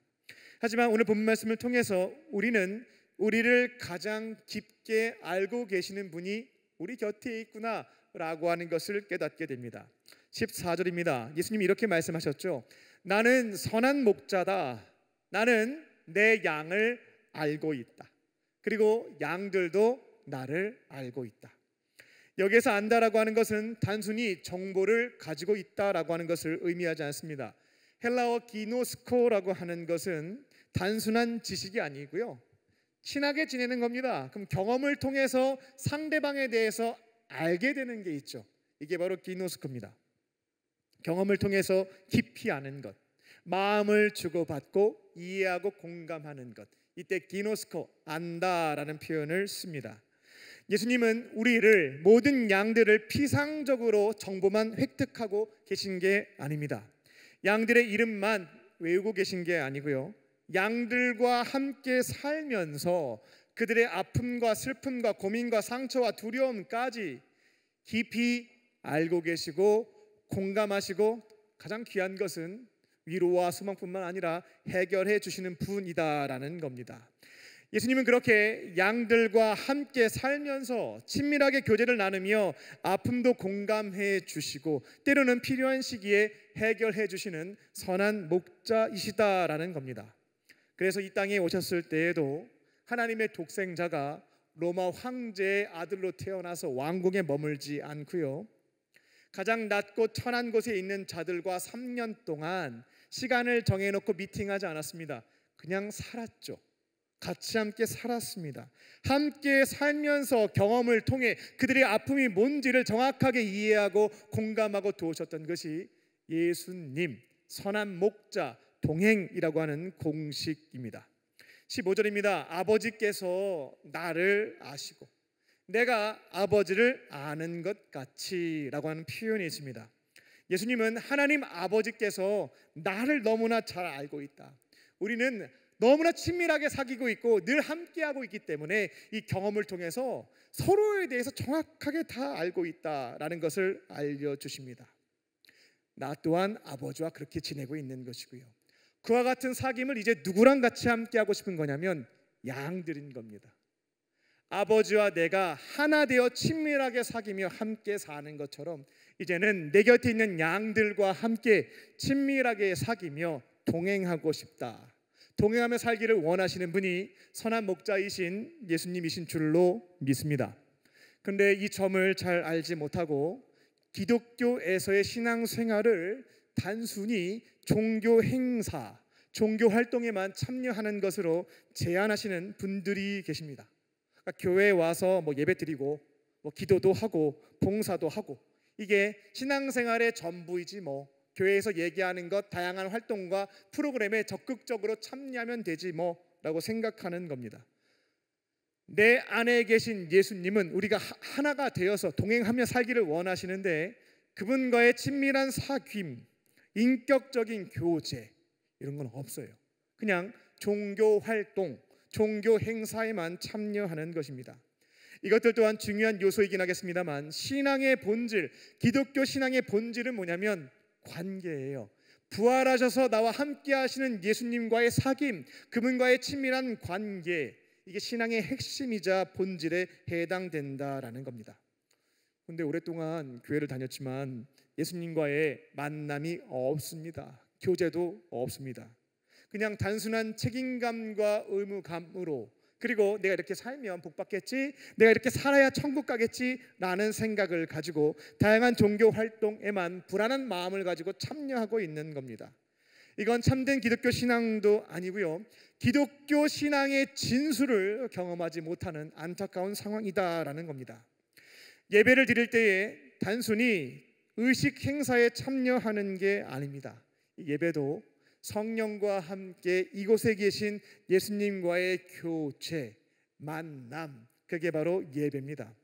Speaker 1: 하지만 오늘 본문 말씀을 통해서 우리는 우리를 가장 깊게 알고 계시는 분이 우리 곁에 있구나라고 하는 것을 깨닫게 됩니다. 14절입니다. 예수님이 이렇게 말씀하셨죠. 나는 선한 목자다. 나는 내 양을 알고 있다. 그리고 양들도 나를 알고 있다. 여기에서 안다라고 하는 것은 단순히 정보를 가지고 있다라고 하는 것을 의미하지 않습니다. 헬라어 기노스코라고 하는 것은 단순한 지식이 아니고요, 친하게 지내는 겁니다. 그럼 경험을 통해서 상대방에 대해서 알게 되는 게 있죠. 이게 바로 기노스코입니다. 경험을 통해서 깊이 아는 것, 마음을 주고받고 이해하고 공감하는 것, 이때 기노스코, 안다라는 표현을 씁니다. 예수님은 우리를, 모든 양들을 피상적으로 정보만 획득하고 계신 게 아닙니다. 양들의 이름만 외우고 계신 게 아니고요, 양들과 함께 살면서 그들의 아픔과 슬픔과 고민과 상처와 두려움까지 깊이 알고 계시고 공감하시고, 가장 귀한 것은 위로와 소망뿐만 아니라 해결해 주시는 분이다라는 겁니다. 예수님은 그렇게 양들과 함께 살면서 친밀하게 교제를 나누며 아픔도 공감해 주시고 때로는 필요한 시기에 해결해 주시는 선한 목자이시다라는 겁니다. 그래서 이 땅에 오셨을 때에도 하나님의 독생자가 로마 황제의 아들로 태어나서 왕궁에 머물지 않고요, 가장 낮고 천한 곳에 있는 자들과 3년 동안 시간을 정해놓고 미팅하지 않았습니다. 그냥 살았죠. 같이 함께 살았습니다. 함께 살면서 경험을 통해 그들의 아픔이 뭔지를 정확하게 이해하고 공감하고 도우셨던 것이 예수님, 선한 목자, 동행이라고 하는 공식입니다. 15절입니다. 아버지께서 나를 아시고 내가 아버지를 아는 것 같이라고 하는 표현이 있습니다. 예수님은 하나님 아버지께서 나를 너무나 잘 알고 있다. 우리는 너무나 친밀하게 사귀고 있고 늘 함께하고 있기 때문에 이 경험을 통해서 서로에 대해서 정확하게 다 알고 있다라는 것을 알려주십니다. 나 또한 아버지와 그렇게 지내고 있는 것이고요, 그와 같은 사귐을 이제 누구랑 같이 함께하고 싶은 거냐면 양들인 겁니다. 아버지와 내가 하나 되어 친밀하게 사귀며 함께 사는 것처럼 이제는 내 곁에 있는 양들과 함께 친밀하게 사귀며 동행하고 싶다, 동행하며 살기를 원하시는 분이 선한 목자이신 예수님이신 줄로 믿습니다. 그런데 이 점을 잘 알지 못하고 기독교에서의 신앙생활을 단순히 종교 행사, 종교 활동에만 참여하는 것으로 제한하시는 분들이 계십니다. 그러니까 교회에 와서 예배 드리고 기도도 하고 봉사도 하고 이게 신앙생활의 전부이지 교회에서 얘기하는 것, 다양한 활동과 프로그램에 적극적으로 참여하면 되지 라고 생각하는 겁니다. 내 안에 계신 예수님은 우리가 하나가 되어서 동행하며 살기를 원하시는데 그분과의 친밀한 사귐, 인격적인 교제 이런 건 없어요. 그냥 종교 활동, 종교 행사에만 참여하는 것입니다. 이것들 또한 중요한 요소이긴 하겠습니다만 신앙의 본질, 기독교 신앙의 본질은 뭐냐면 관계예요. 부활하셔서 나와 함께 하시는 예수님과의 사귐, 그분과의 친밀한 관계, 이게 신앙의 핵심이자 본질에 해당된다라는 겁니다. 그런데 오랫동안 교회를 다녔지만 예수님과의 만남이 없습니다. 교제도 없습니다. 그냥 단순한 책임감과 의무감으로 그리고 내가 이렇게 살면 복 받겠지, 내가 이렇게 살아야 천국 가겠지라는 생각을 가지고 다양한 종교 활동에만 불안한 마음을 가지고 참여하고 있는 겁니다. 이건 참된 기독교 신앙도 아니고요, 기독교 신앙의 진수를 경험하지 못하는 안타까운 상황이다라는 겁니다. 예배를 드릴 때에 단순히 의식 행사에 참여하는 게 아닙니다. 예배도 성령과 함께 이곳에 계신 예수님과의 교제, 만남, 그게 바로 예배입니다.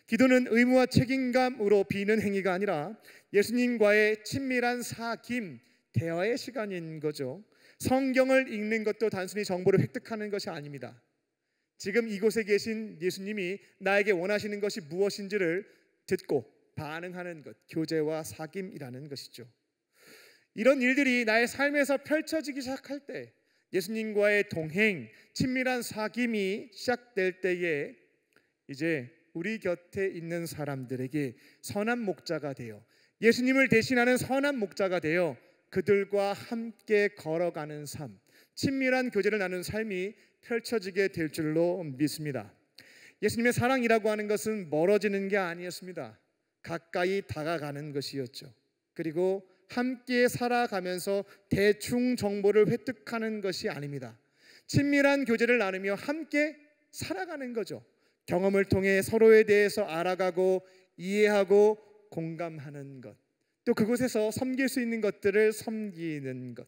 Speaker 1: 기도는 의무와 책임감으로 비는 행위가 아니라 예수님과의 친밀한 사귐, 대화의 시간인 거죠. 성경을 읽는 것도 단순히 정보를 획득하는 것이 아닙니다. 지금 이곳에 계신 예수님이 나에게 원하시는 것이 무엇인지를 듣고 반응하는 것, 교제와 사귐이라는 것이죠. 이런 일들이 나의 삶에서 펼쳐지기 시작할 때, 예수님과의 동행, 친밀한 사귐이 시작될 때에 이제 우리 곁에 있는 사람들에게 선한 목자가 되어, 예수님을 대신하는 선한 목자가 되어 그들과 함께 걸어가는 삶, 친밀한 교제를 나누는 삶이 펼쳐지게 될 줄로 믿습니다. 예수님의 사랑이라고 하는 것은 멀어지는 게 아니었습니다. 가까이 다가가는 것이었죠. 그리고 함께 살아가면서 대충 정보를 획득하는 것이 아닙니다. 친밀한 교제를 나누며 함께 살아가는 거죠. 경험을 통해 서로에 대해서 알아가고 이해하고 공감하는 것, 또 그곳에서 섬길 수 있는 것들을 섬기는 것,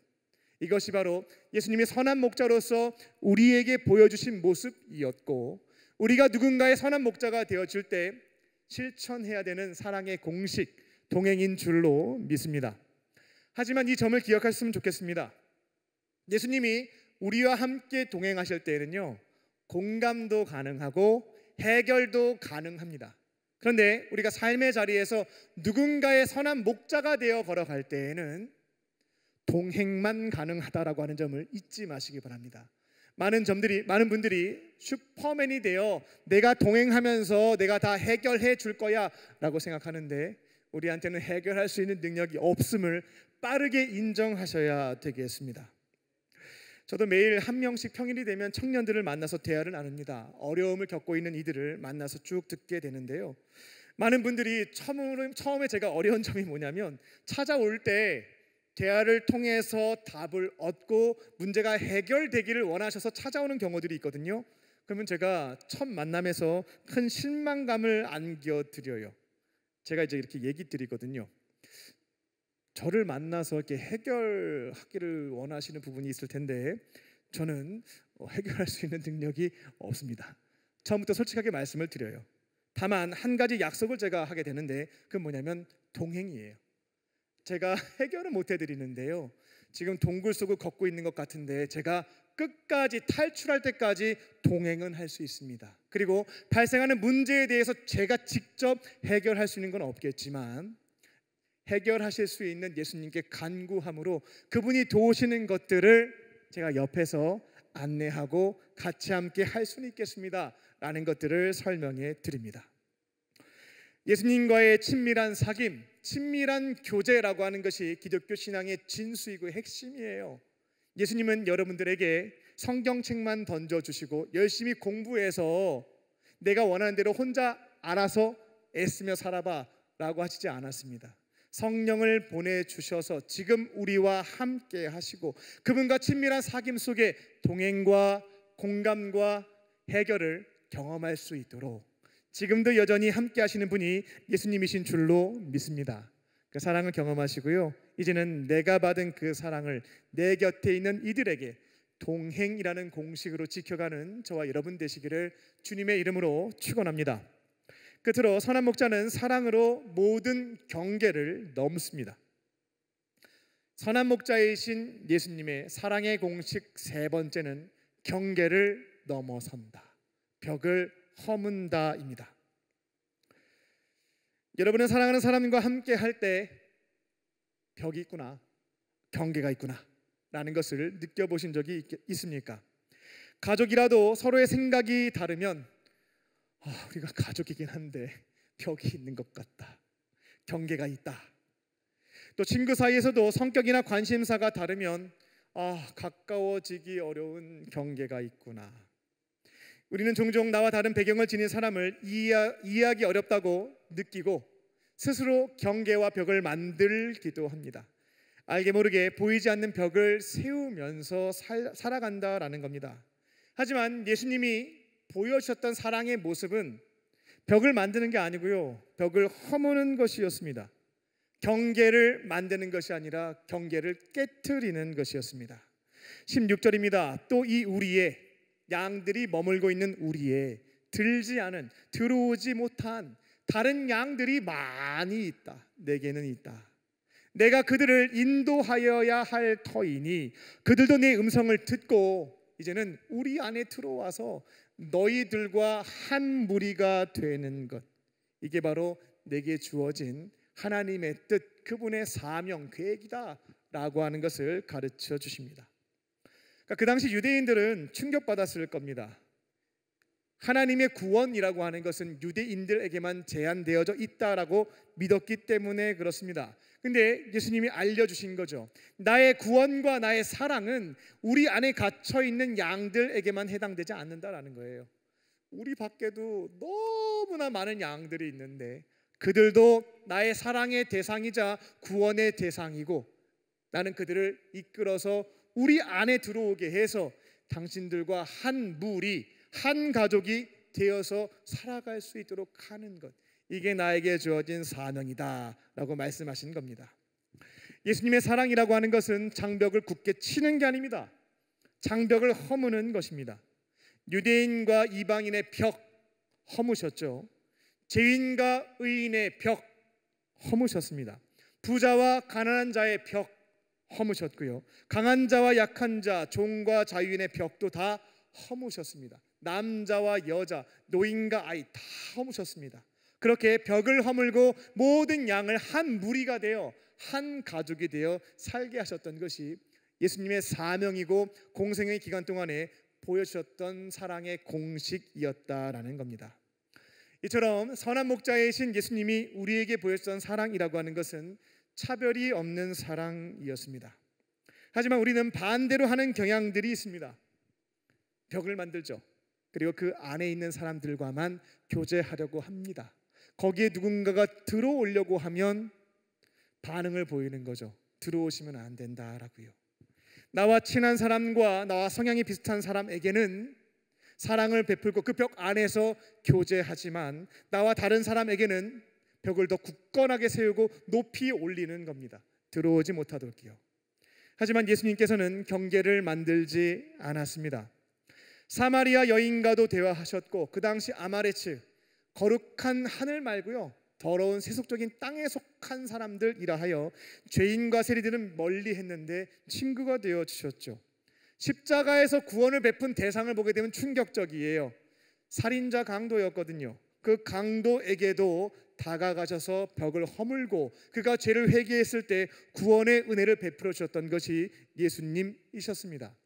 Speaker 1: 이것이 바로 예수님의 선한 목자로서 우리에게 보여주신 모습이었고, 우리가 누군가의 선한 목자가 되어줄 때 실천해야 되는 사랑의 공식, 동행인 줄로 믿습니다. 하지만 이 점을 기억하셨으면 좋겠습니다. 예수님이 우리와 함께 동행하실 때에는요, 공감도 가능하고 해결도 가능합니다. 그런데 우리가 삶의 자리에서 누군가의 선한 목자가 되어 걸어갈 때에는 동행만 가능하다라고 하는 점을 잊지 마시기 바랍니다. 많은 분들이 슈퍼맨이 되어 내가 동행하면서 내가 다 해결해 줄 거야 라고 생각하는데, 우리한테는 해결할 수 있는 능력이 없음을 빠르게 인정하셔야 되겠습니다. 저도 매일 한 명씩 평일이 되면 청년들을 만나서 대화를 나눕니다. 어려움을 겪고 있는 이들을 만나서 쭉 듣게 되는데요, 많은 분들이 처음에 제가 어려운 점이 뭐냐면, 찾아올 때 대화를 통해서 답을 얻고 문제가 해결되기를 원하셔서 찾아오는 경우들이 있거든요. 그러면 제가 첫 만남에서 큰 실망감을 안겨드려요. 제가 이제 이렇게 얘기 드리거든요. 저를 만나서 이렇게 해결하기를 원하시는 부분이 있을 텐데 저는 해결할 수 있는 능력이 없습니다. 처음부터 솔직하게 말씀을 드려요. 다만 한 가지 약속을 제가 하게 되는데, 그건 뭐냐면 동행이에요. 제가 해결은 못 해드리는데요, 지금 동굴 속을 걷고 있는 것 같은데 제가 끝까지 탈출할 때까지 동행은 할 수 있습니다. 그리고 발생하는 문제에 대해서 제가 직접 해결할 수 있는 건 없겠지만, 해결하실 수 있는 예수님께 간구함으로 그분이 도우시는 것들을 제가 옆에서 안내하고 같이 함께 할 수는 있겠습니다 라는 것들을 설명해 드립니다. 예수님과의 친밀한 사귐, 친밀한 교제라고 하는 것이 기독교 신앙의 진수이고 핵심이에요. 예수님은 여러분들에게 성경책만 던져주시고 열심히 공부해서 내가 원하는 대로 혼자 알아서 애쓰며 살아봐 라고 하시지 않았습니다. 성령을 보내주셔서 지금 우리와 함께 하시고 그분과 친밀한 사귐 속에 동행과 공감과 해결을 경험할 수 있도록 지금도 여전히 함께 하시는 분이 예수님이신 줄로 믿습니다. 그 사랑을 경험하시고요, 이제는 내가 받은 그 사랑을 내 곁에 있는 이들에게 동행이라는 공식으로 지켜가는 저와 여러분 되시기를 주님의 이름으로 축원합니다. 끝으로 선한 목자는 사랑으로 모든 경계를 넘습니다. 선한 목자이신 예수님의 사랑의 공식 세 번째는 경계를 넘어선다, 벽을 허문다입니다. 여러분은 사랑하는 사람과 함께 할 때 벽이 있구나, 경계가 있구나 라는 것을 느껴보신 적이 있습니까? 가족이라도 서로의 생각이 다르면 우리가 가족이긴 한데 벽이 있는 것 같다, 경계가 있다. 또 친구 사이에서도 성격이나 관심사가 다르면 가까워지기 어려운 경계가 있구나. 우리는 종종 나와 다른 배경을 지닌 사람을 이해하기 어렵다고 느끼고 스스로 경계와 벽을 만들기도 합니다. 알게 모르게 보이지 않는 벽을 세우면서 살아간다라는 겁니다. 하지만 예수님이 보여주셨던 사랑의 모습은 벽을 만드는 게 아니고요, 벽을 허무는 것이었습니다. 경계를 만드는 것이 아니라 경계를 깨트리는 것이었습니다. 16절입니다. 또 이 우리의, 양들이 머물고 있는 우리의 들지 않은, 들어오지 못한 다른 양들이 많이 있다. 내게는 있다. 내가 그들을 인도하여야 할 터이니 그들도 내 음성을 듣고 이제는 우리 안에 들어와서 너희들과 한 무리가 되는 것. 이게 바로 내게 주어진 하나님의 뜻, 그분의 사명, 계획이다 라고 하는 것을 가르쳐 주십니다. 그러니까 그 당시 유대인들은 충격받았을 겁니다. 하나님의 구원이라고 하는 것은 유대인들에게만 제한되어져 있다라고 믿었기 때문에 그렇습니다. 근데 예수님이 알려주신 거죠. 나의 구원과 나의 사랑은 우리 안에 갇혀있는 양들에게만 해당되지 않는다라는 거예요. 우리 밖에도 너무나 많은 양들이 있는데 그들도 나의 사랑의 대상이자 구원의 대상이고, 나는 그들을 이끌어서 우리 안에 들어오게 해서 당신들과 한 무리, 한 가족이 되어서 살아갈 수 있도록 하는 것, 이게 나에게 주어진 사명이다 라고 말씀하신 겁니다. 예수님의 사랑이라고 하는 것은 장벽을 굳게 치는 게 아닙니다. 장벽을 허무는 것입니다. 유대인과 이방인의 벽 허무셨죠. 죄인과 의인의 벽 허무셨습니다. 부자와 가난한 자의 벽 허무셨고요, 강한 자와 약한 자, 종과 자유인의 벽도 다 허무셨습니다. 남자와 여자, 노인과 아이 다 허무셨습니다. 그렇게 벽을 허물고 모든 양을 한 무리가 되어 한 가족이 되어 살게 하셨던 것이 예수님의 사명이고 공생의 기간 동안에 보여주셨던 사랑의 공식이었다라는 겁니다. 이처럼 선한 목자이신 예수님이 우리에게 보여주셨던 사랑이라고 하는 것은 차별이 없는 사랑이었습니다. 하지만 우리는 반대로 하는 경향들이 있습니다. 벽을 만들죠. 그리고 그 안에 있는 사람들과만 교제하려고 합니다. 거기에 누군가가 들어오려고 하면 반응을 보이는 거죠. 들어오시면 안 된다라고요. 나와 친한 사람과 나와 성향이 비슷한 사람에게는 사랑을 베풀고 그 벽 안에서 교제하지만, 나와 다른 사람에게는 벽을 더 굳건하게 세우고 높이 올리는 겁니다. 들어오지 못하도록요. 하지만 예수님께서는 경계를 만들지 않았습니다. 사마리아 여인과도 대화하셨고, 그 당시 아마레츠, 거룩한 하늘 말고요, 더러운 세속적인 땅에 속한 사람들이라 하여 죄인과 세리들은 멀리 했는데 친구가 되어 주셨죠. 십자가에서 구원을 베푼 대상을 보게 되면 충격적이에요. 살인자 강도였거든요. 그 강도에게도 다가가셔서 벽을 허물고 그가 죄를 회개했을 때 구원의 은혜를 베풀어 주셨던 것이 예수님이셨습니다.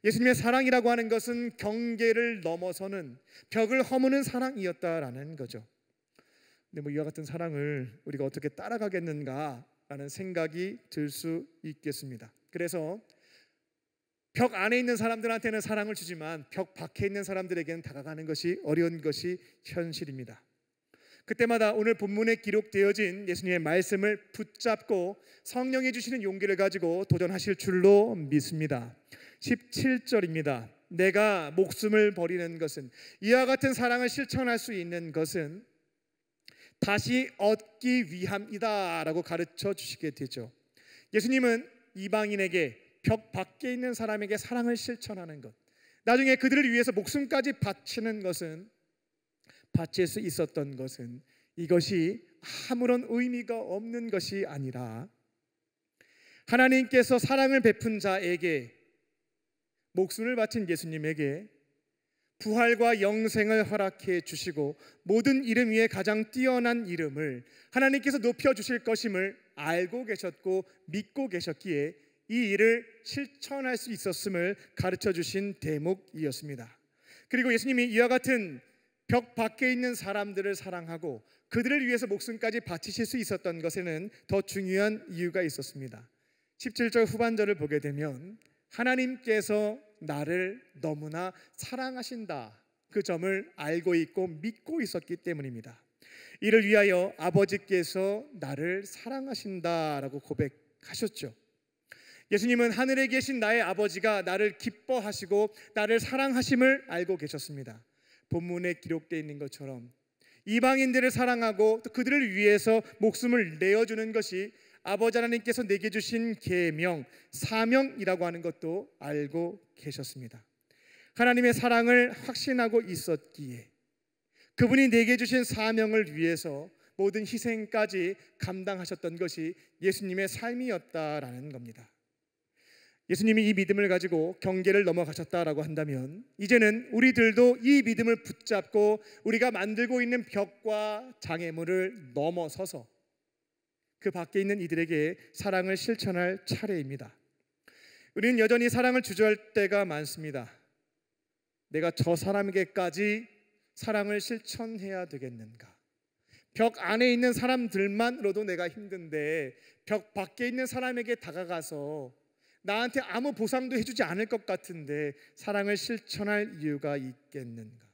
Speaker 1: 예수님의 사랑이라고 하는 것은 경계를 넘어서는, 벽을 허무는 사랑이었다라는 거죠. 근데 이와 같은 사랑을 우리가 어떻게 따라가겠는가라는 생각이 들 수 있겠습니다. 그래서 벽 안에 있는 사람들한테는 사랑을 주지만 벽 밖에 있는 사람들에게는 다가가는 것이 어려운 것이 현실입니다. 그때마다 오늘 본문에 기록되어진 예수님의 말씀을 붙잡고 성령이 주시는 용기를 가지고 도전하실 줄로 믿습니다. 17절입니다. 내가 목숨을 버리는 것은, 이와 같은 사랑을 실천할 수 있는 것은 다시 얻기 위함이다 라고 가르쳐 주시게 되죠. 예수님은 이방인에게, 벽 밖에 있는 사람에게 사랑을 실천하는 것, 나중에 그들을 위해서 목숨까지 바치는 것은, 바칠 수 있었던 것은 이것이 아무런 의미가 없는 것이 아니라 하나님께서 사랑을 베푼 자에게, 목숨을 바친 예수님에게 부활과 영생을 허락해 주시고 모든 이름 위에 가장 뛰어난 이름을 하나님께서 높여주실 것임을 알고 계셨고 믿고 계셨기에 이 일을 실천할 수 있었음을 가르쳐 주신 대목이었습니다. 그리고 예수님이 이와 같은 벽 밖에 있는 사람들을 사랑하고 그들을 위해서 목숨까지 바치실 수 있었던 것에는 더 중요한 이유가 있었습니다. 17절 후반절을 보게 되면 하나님께서 나를 너무나 사랑하신다 그 점을 알고 있고 믿고 있었기 때문입니다. 이를 위하여 아버지께서 나를 사랑하신다라고 고백하셨죠. 예수님은 하늘에 계신 나의 아버지가 나를 기뻐하시고 나를 사랑하심을 알고 계셨습니다. 본문에 기록되어 있는 것처럼 이방인들을 사랑하고 또 그들을 위해서 목숨을 내어주는 것이 아버지 하나님께서 내게 주신 계명, 사명이라고 하는 것도 알고 계셨습니다. 하나님의 사랑을 확신하고 있었기에 그분이 내게 주신 사명을 위해서 모든 희생까지 감당하셨던 것이 예수님의 삶이었다라는 겁니다. 예수님이 이 믿음을 가지고 경계를 넘어가셨다라고 한다면 이제는 우리들도 이 믿음을 붙잡고 우리가 만들고 있는 벽과 장애물을 넘어서서 그 밖에 있는 이들에게 사랑을 실천할 차례입니다. 우리는 여전히 사랑을 주저할 때가 많습니다. 내가 저 사람에게까지 사랑을 실천해야 되겠는가? 벽 안에 있는 사람들만으로도 내가 힘든데 벽 밖에 있는 사람에게 다가가서 나한테 아무 보상도 해주지 않을 것 같은데 사랑을 실천할 이유가 있겠는가?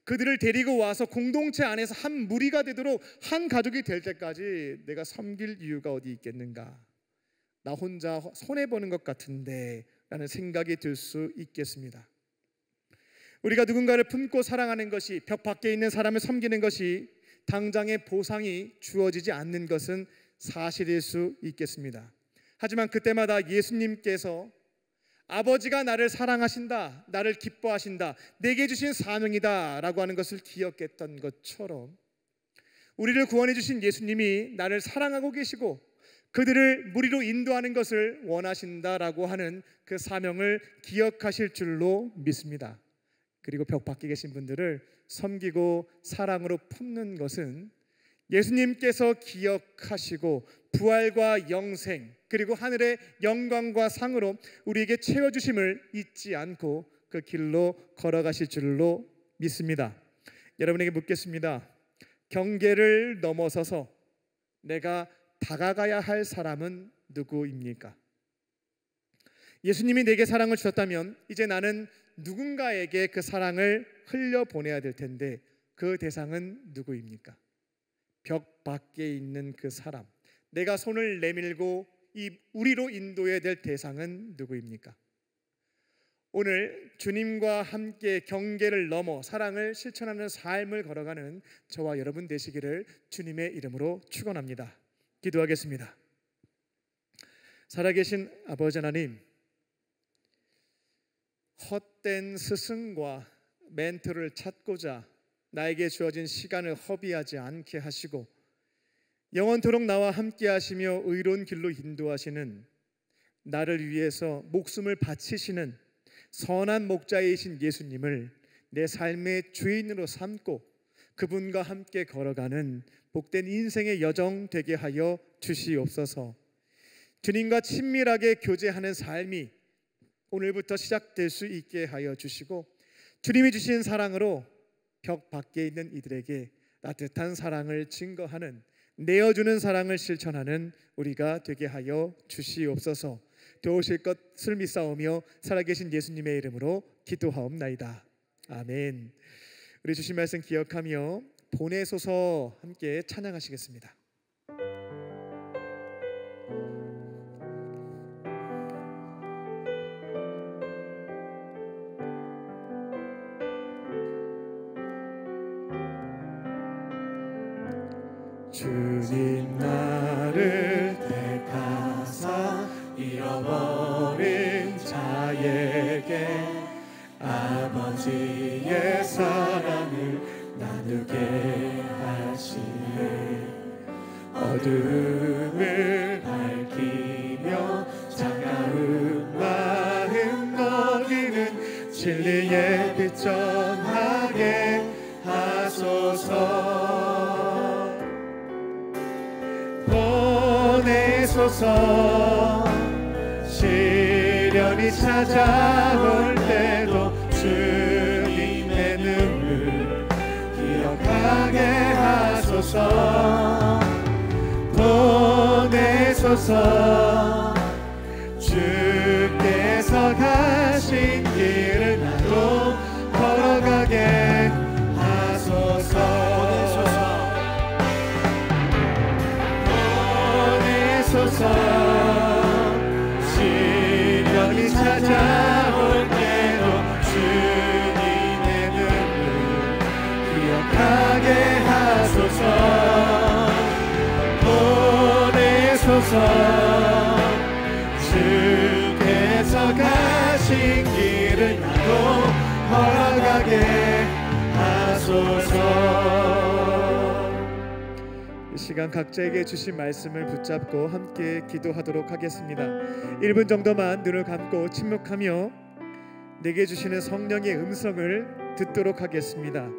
Speaker 1: 그들을 데리고 와서 공동체 안에서 한 무리가 되도록 한 가족이 될 때까지 내가 섬길 이유가 어디 있겠는가? 나 혼자 손해보는 것 같은데 라는 생각이 들 수 있겠습니다. 우리가 누군가를 품고 사랑하는 것이, 벽 밖에 있는 사람을 섬기는 것이 당장의 보상이 주어지지 않는 것은 사실일 수 있겠습니다. 하지만 그때마다 예수님께서 아버지가 나를 사랑하신다, 나를 기뻐하신다, 내게 주신 사명이다 라고 하는 것을 기억했던 것처럼 우리를 구원해 주신 예수님이 나를 사랑하고 계시고 그들을 무리로 인도하는 것을 원하신다라고 하는 그 사명을 기억하실 줄로 믿습니다. 그리고 벽 밖에 계신 분들을 섬기고 사랑으로 품는 것은 예수님께서 기억하시고 부활과 영생 그리고 하늘의 영광과 상으로 우리에게 채워주심을 잊지 않고 그 길로 걸어가실 줄로 믿습니다. 여러분에게 묻겠습니다. 경계를 넘어서서 내가 다가가야 할 사람은 누구입니까? 예수님이 내게 사랑을 주셨다면 이제 나는 누군가에게 그 사랑을 흘려보내야 될 텐데 그 대상은 누구입니까? 벽 밖에 있는 그 사람, 내가 손을 내밀고 이 우리로 인도해야 될 대상은 누구입니까? 오늘 주님과 함께 경계를 넘어 사랑을 실천하는 삶을 걸어가는 저와 여러분 되시기를 주님의 이름으로 축원합니다. 기도하겠습니다. 살아계신 아버지 하나님, 헛된 스승과 멘토를 찾고자 나에게 주어진 시간을 허비하지 않게 하시고 영원토록 나와 함께 하시며 의로운 길로 인도하시는, 나를 위해서 목숨을 바치시는 선한 목자이신 예수님을 내 삶의 주인으로 삼고 그분과 함께 걸어가는 복된 인생의 여정 되게 하여 주시옵소서. 주님과 친밀하게 교제하는 삶이 오늘부터 시작될 수 있게 하여 주시고 주님이 주신 사랑으로 벽 밖에 있는 이들에게 따뜻한 사랑을 증거하는, 내어주는 사랑을 실천하는 우리가 되게 하여 주시옵소서. 도우실 것을 믿사오며 살아계신 예수님의 이름으로 기도하옵나이다. 아멘. 우리 주신 말씀 기억하며 보내소서 함께 찬양하시겠습니다. 주님 나를 택하사 잃어버린 자에게 아버지의 사랑을 나누게 하시네. 어둠을 밝히며 차가운 마음 녹이는 진리의 빛 전하게 하소서. 보내소서. 시련이 찾아올 때도 주님의 눈을 기억하게 하소서. 보내소서. 주께서 가신 길을 나도 걸어가게 하소서. 시련이 찾아올 때도 주님의 능력 기억하게 하소서. 보내소서. 주께서 가신 길을 나도 걸어가게 하소서. 이 시간 각자에게 주신 말씀을 붙잡고 함께 기도하도록 하겠습니다. 1분 정도만 눈을 감고 침묵하며 내게 주시는 성령의 음성을 듣도록 하겠습니다.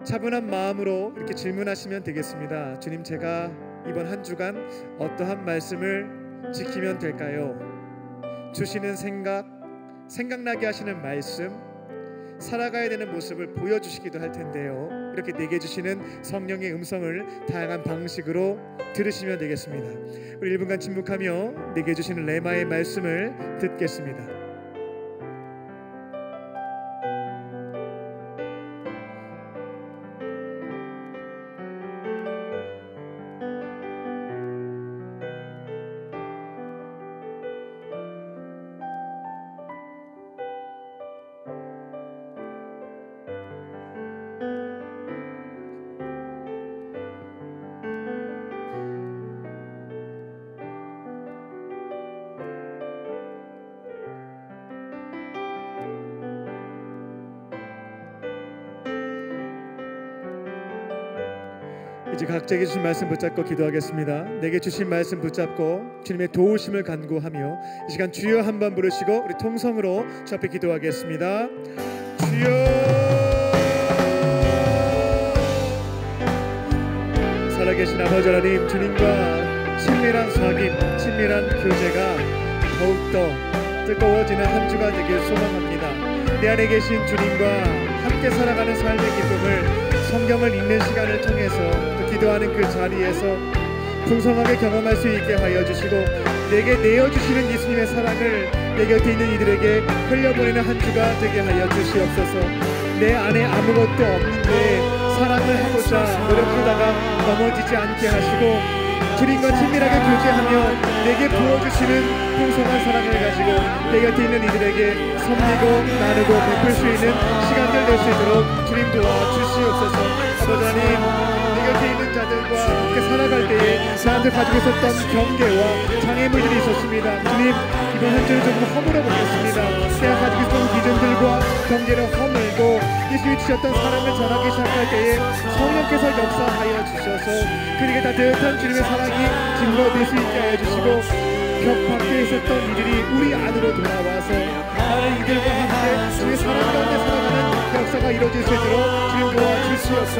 Speaker 1: 차분한 마음으로 이렇게 질문하시면 되겠습니다. 주님, 제가 이번 한 주간 어떠한 말씀을 지키면 될까요? 주시는 생각나게 하시는 말씀, 살아가야 되는 모습을 보여주시기도 할 텐데요. 이렇게 내게 주시는 성령의 음성을 다양한 방식으로 들으시면 되겠습니다. 우리 1분간 침묵하며 내게 주시는 레마의 말씀을 듣겠습니다. 이제 각자에게 주신 말씀 붙잡고 기도하겠습니다. 내게 주신 말씀 붙잡고 주님의 도우심을 간구하며 이 시간 주여 한번 부르시고 우리 통성으로 주 앞에 기도하겠습니다. 주여. 살아계신 아버지 하나님, 주님과 친밀한 사귐, 친밀한 교제가 더욱더 뜨거워지는 한 주가 되길 소망합니다. 내 안에 계신 주님과 함께 살아가는 삶의 기쁨을 성경을 읽는 시간을 통해서 또 기도하는 그 자리에서 풍성하게 경험할 수 있게 하여 주시고, 내게 내어주시는 예수님의 사랑을 내 곁에 있는 이들에게 흘려보내는 한 주가 되게 하여 주시옵소서. 내 안에 아무것도 없는데 사랑을 하고자 노력하다가 넘어지지 않게 하시고, 주님과 친밀하게 교제하며 내게 부어주시는 풍성한 사랑을 가지고 내 곁에 있는 이들에게 섬기고 나누고 베풀 수 있는 시간들 될 수 있도록 주님 도와주시옵소서. 아버지 하나님, 내 곁에 있는 자들과 함께 살아갈 때에 나한테 가지고 있었던 경계와 장애물들이 있었습니다. 주님, 이번 한 주를 조금 허물어 보겠습니다. 내가 가지고 있었던 기준들과 경계를 허물고 예수님이 주셨던 사랑을 전하기 시작할 때에 성령께서 역사하여 주셔서 그에게 따뜻한 주님의 사랑이 질러낼 수 있게 하여 주시고, 벽 밖에 있었던 이들이 우리 안으로 돌아와서 나는 이들과 함께 주의 사랑 가운데 살아가는 역사가 이루어질 수 있도록 주님 도와주시옵소서.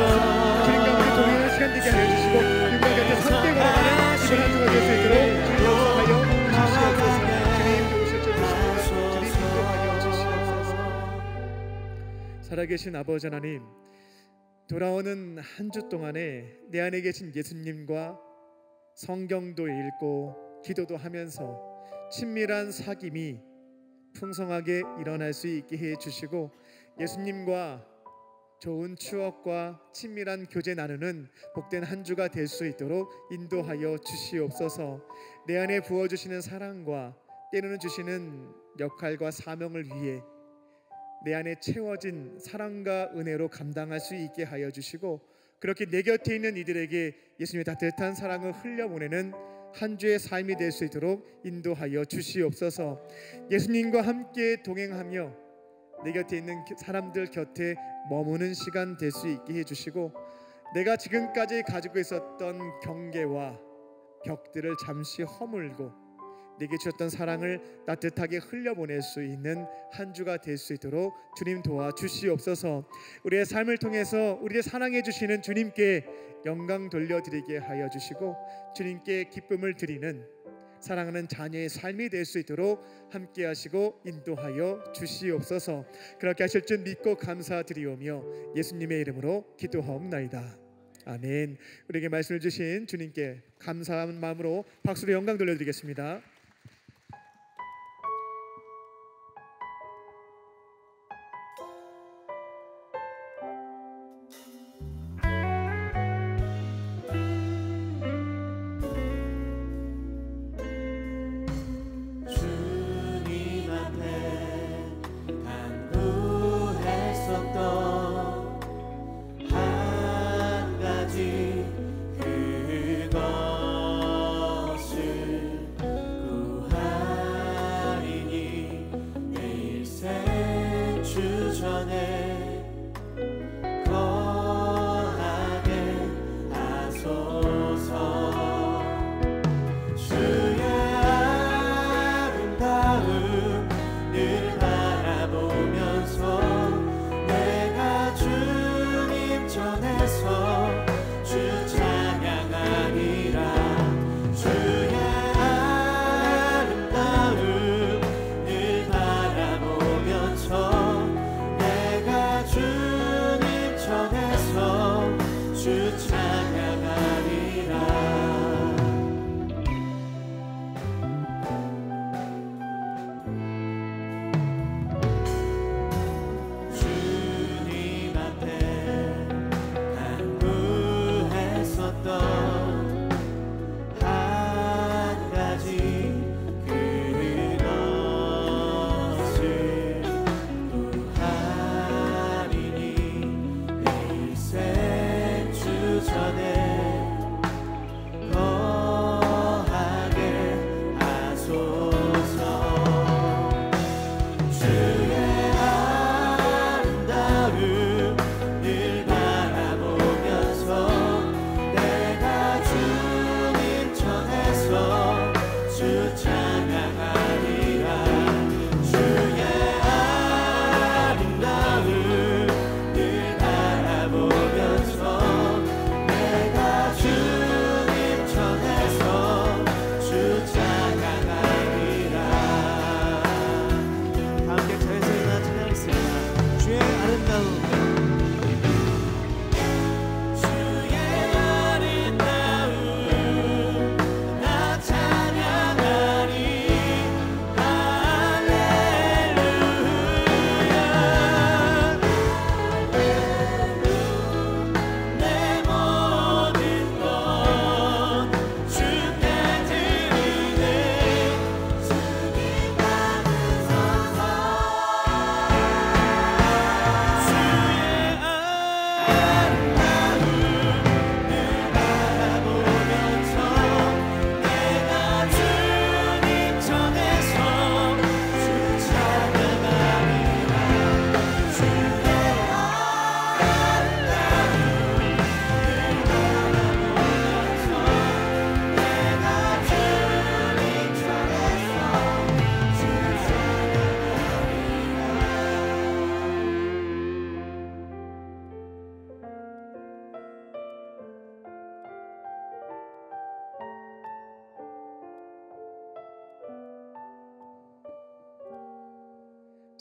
Speaker 1: 주님과 우리 동행하는 시간 되게 하여 주시고, 주님과 곁에 함께 걸어가는 이번 한 주가 될 수 있도록 주님 역사하여 주시옵소서. 주님 도우실 줄 믿습니다. 주님 인도하여 주시옵소서. 살아계신 아버지 하나님, 돌아오는 한 주 동안에 내 안에 계신 예수님과 성경도 읽고 기도도 하면서 친밀한 사귐이 풍성하게 일어날 수 있게 해 주시고, 예수님과 좋은 추억과 친밀한 교제 나누는 복된 한 주가 될 수 있도록 인도하여 주시옵소서. 내 안에 부어주시는 사랑과 때로는 주시는 역할과 사명을 위해 내 안에 채워진 사랑과 은혜로 감당할 수 있게 하여 주시고, 그렇게 내 곁에 있는 이들에게 예수님의 따뜻한 사랑을 흘려보내는 한 주의 삶이 될 수 있도록 인도하여 주시옵소서. 예수님과 함께 동행하며 내 곁에 있는 사람들 곁에 머무는 시간 될 수 있게 해주시고, 내가 지금까지 가지고 있었던 경계와 벽들을 잠시 허물고 내게 주셨던 사랑을 따뜻하게 흘려보낼 수 있는 한 주가 될 수 있도록 주님 도와주시옵소서. 우리의 삶을 통해서 우리를 사랑해 주시는 주님께 영광 돌려드리게 하여 주시고, 주님께 기쁨을 드리는 사랑하는 자녀의 삶이 될 수 있도록 함께 하시고 인도하여 주시옵소서. 그렇게 하실 줄 믿고 감사드리오며 예수님의 이름으로 기도하옵나이다. 아멘. 우리에게 말씀을 주신 주님께 감사한 마음으로 박수로 영광 돌려드리겠습니다.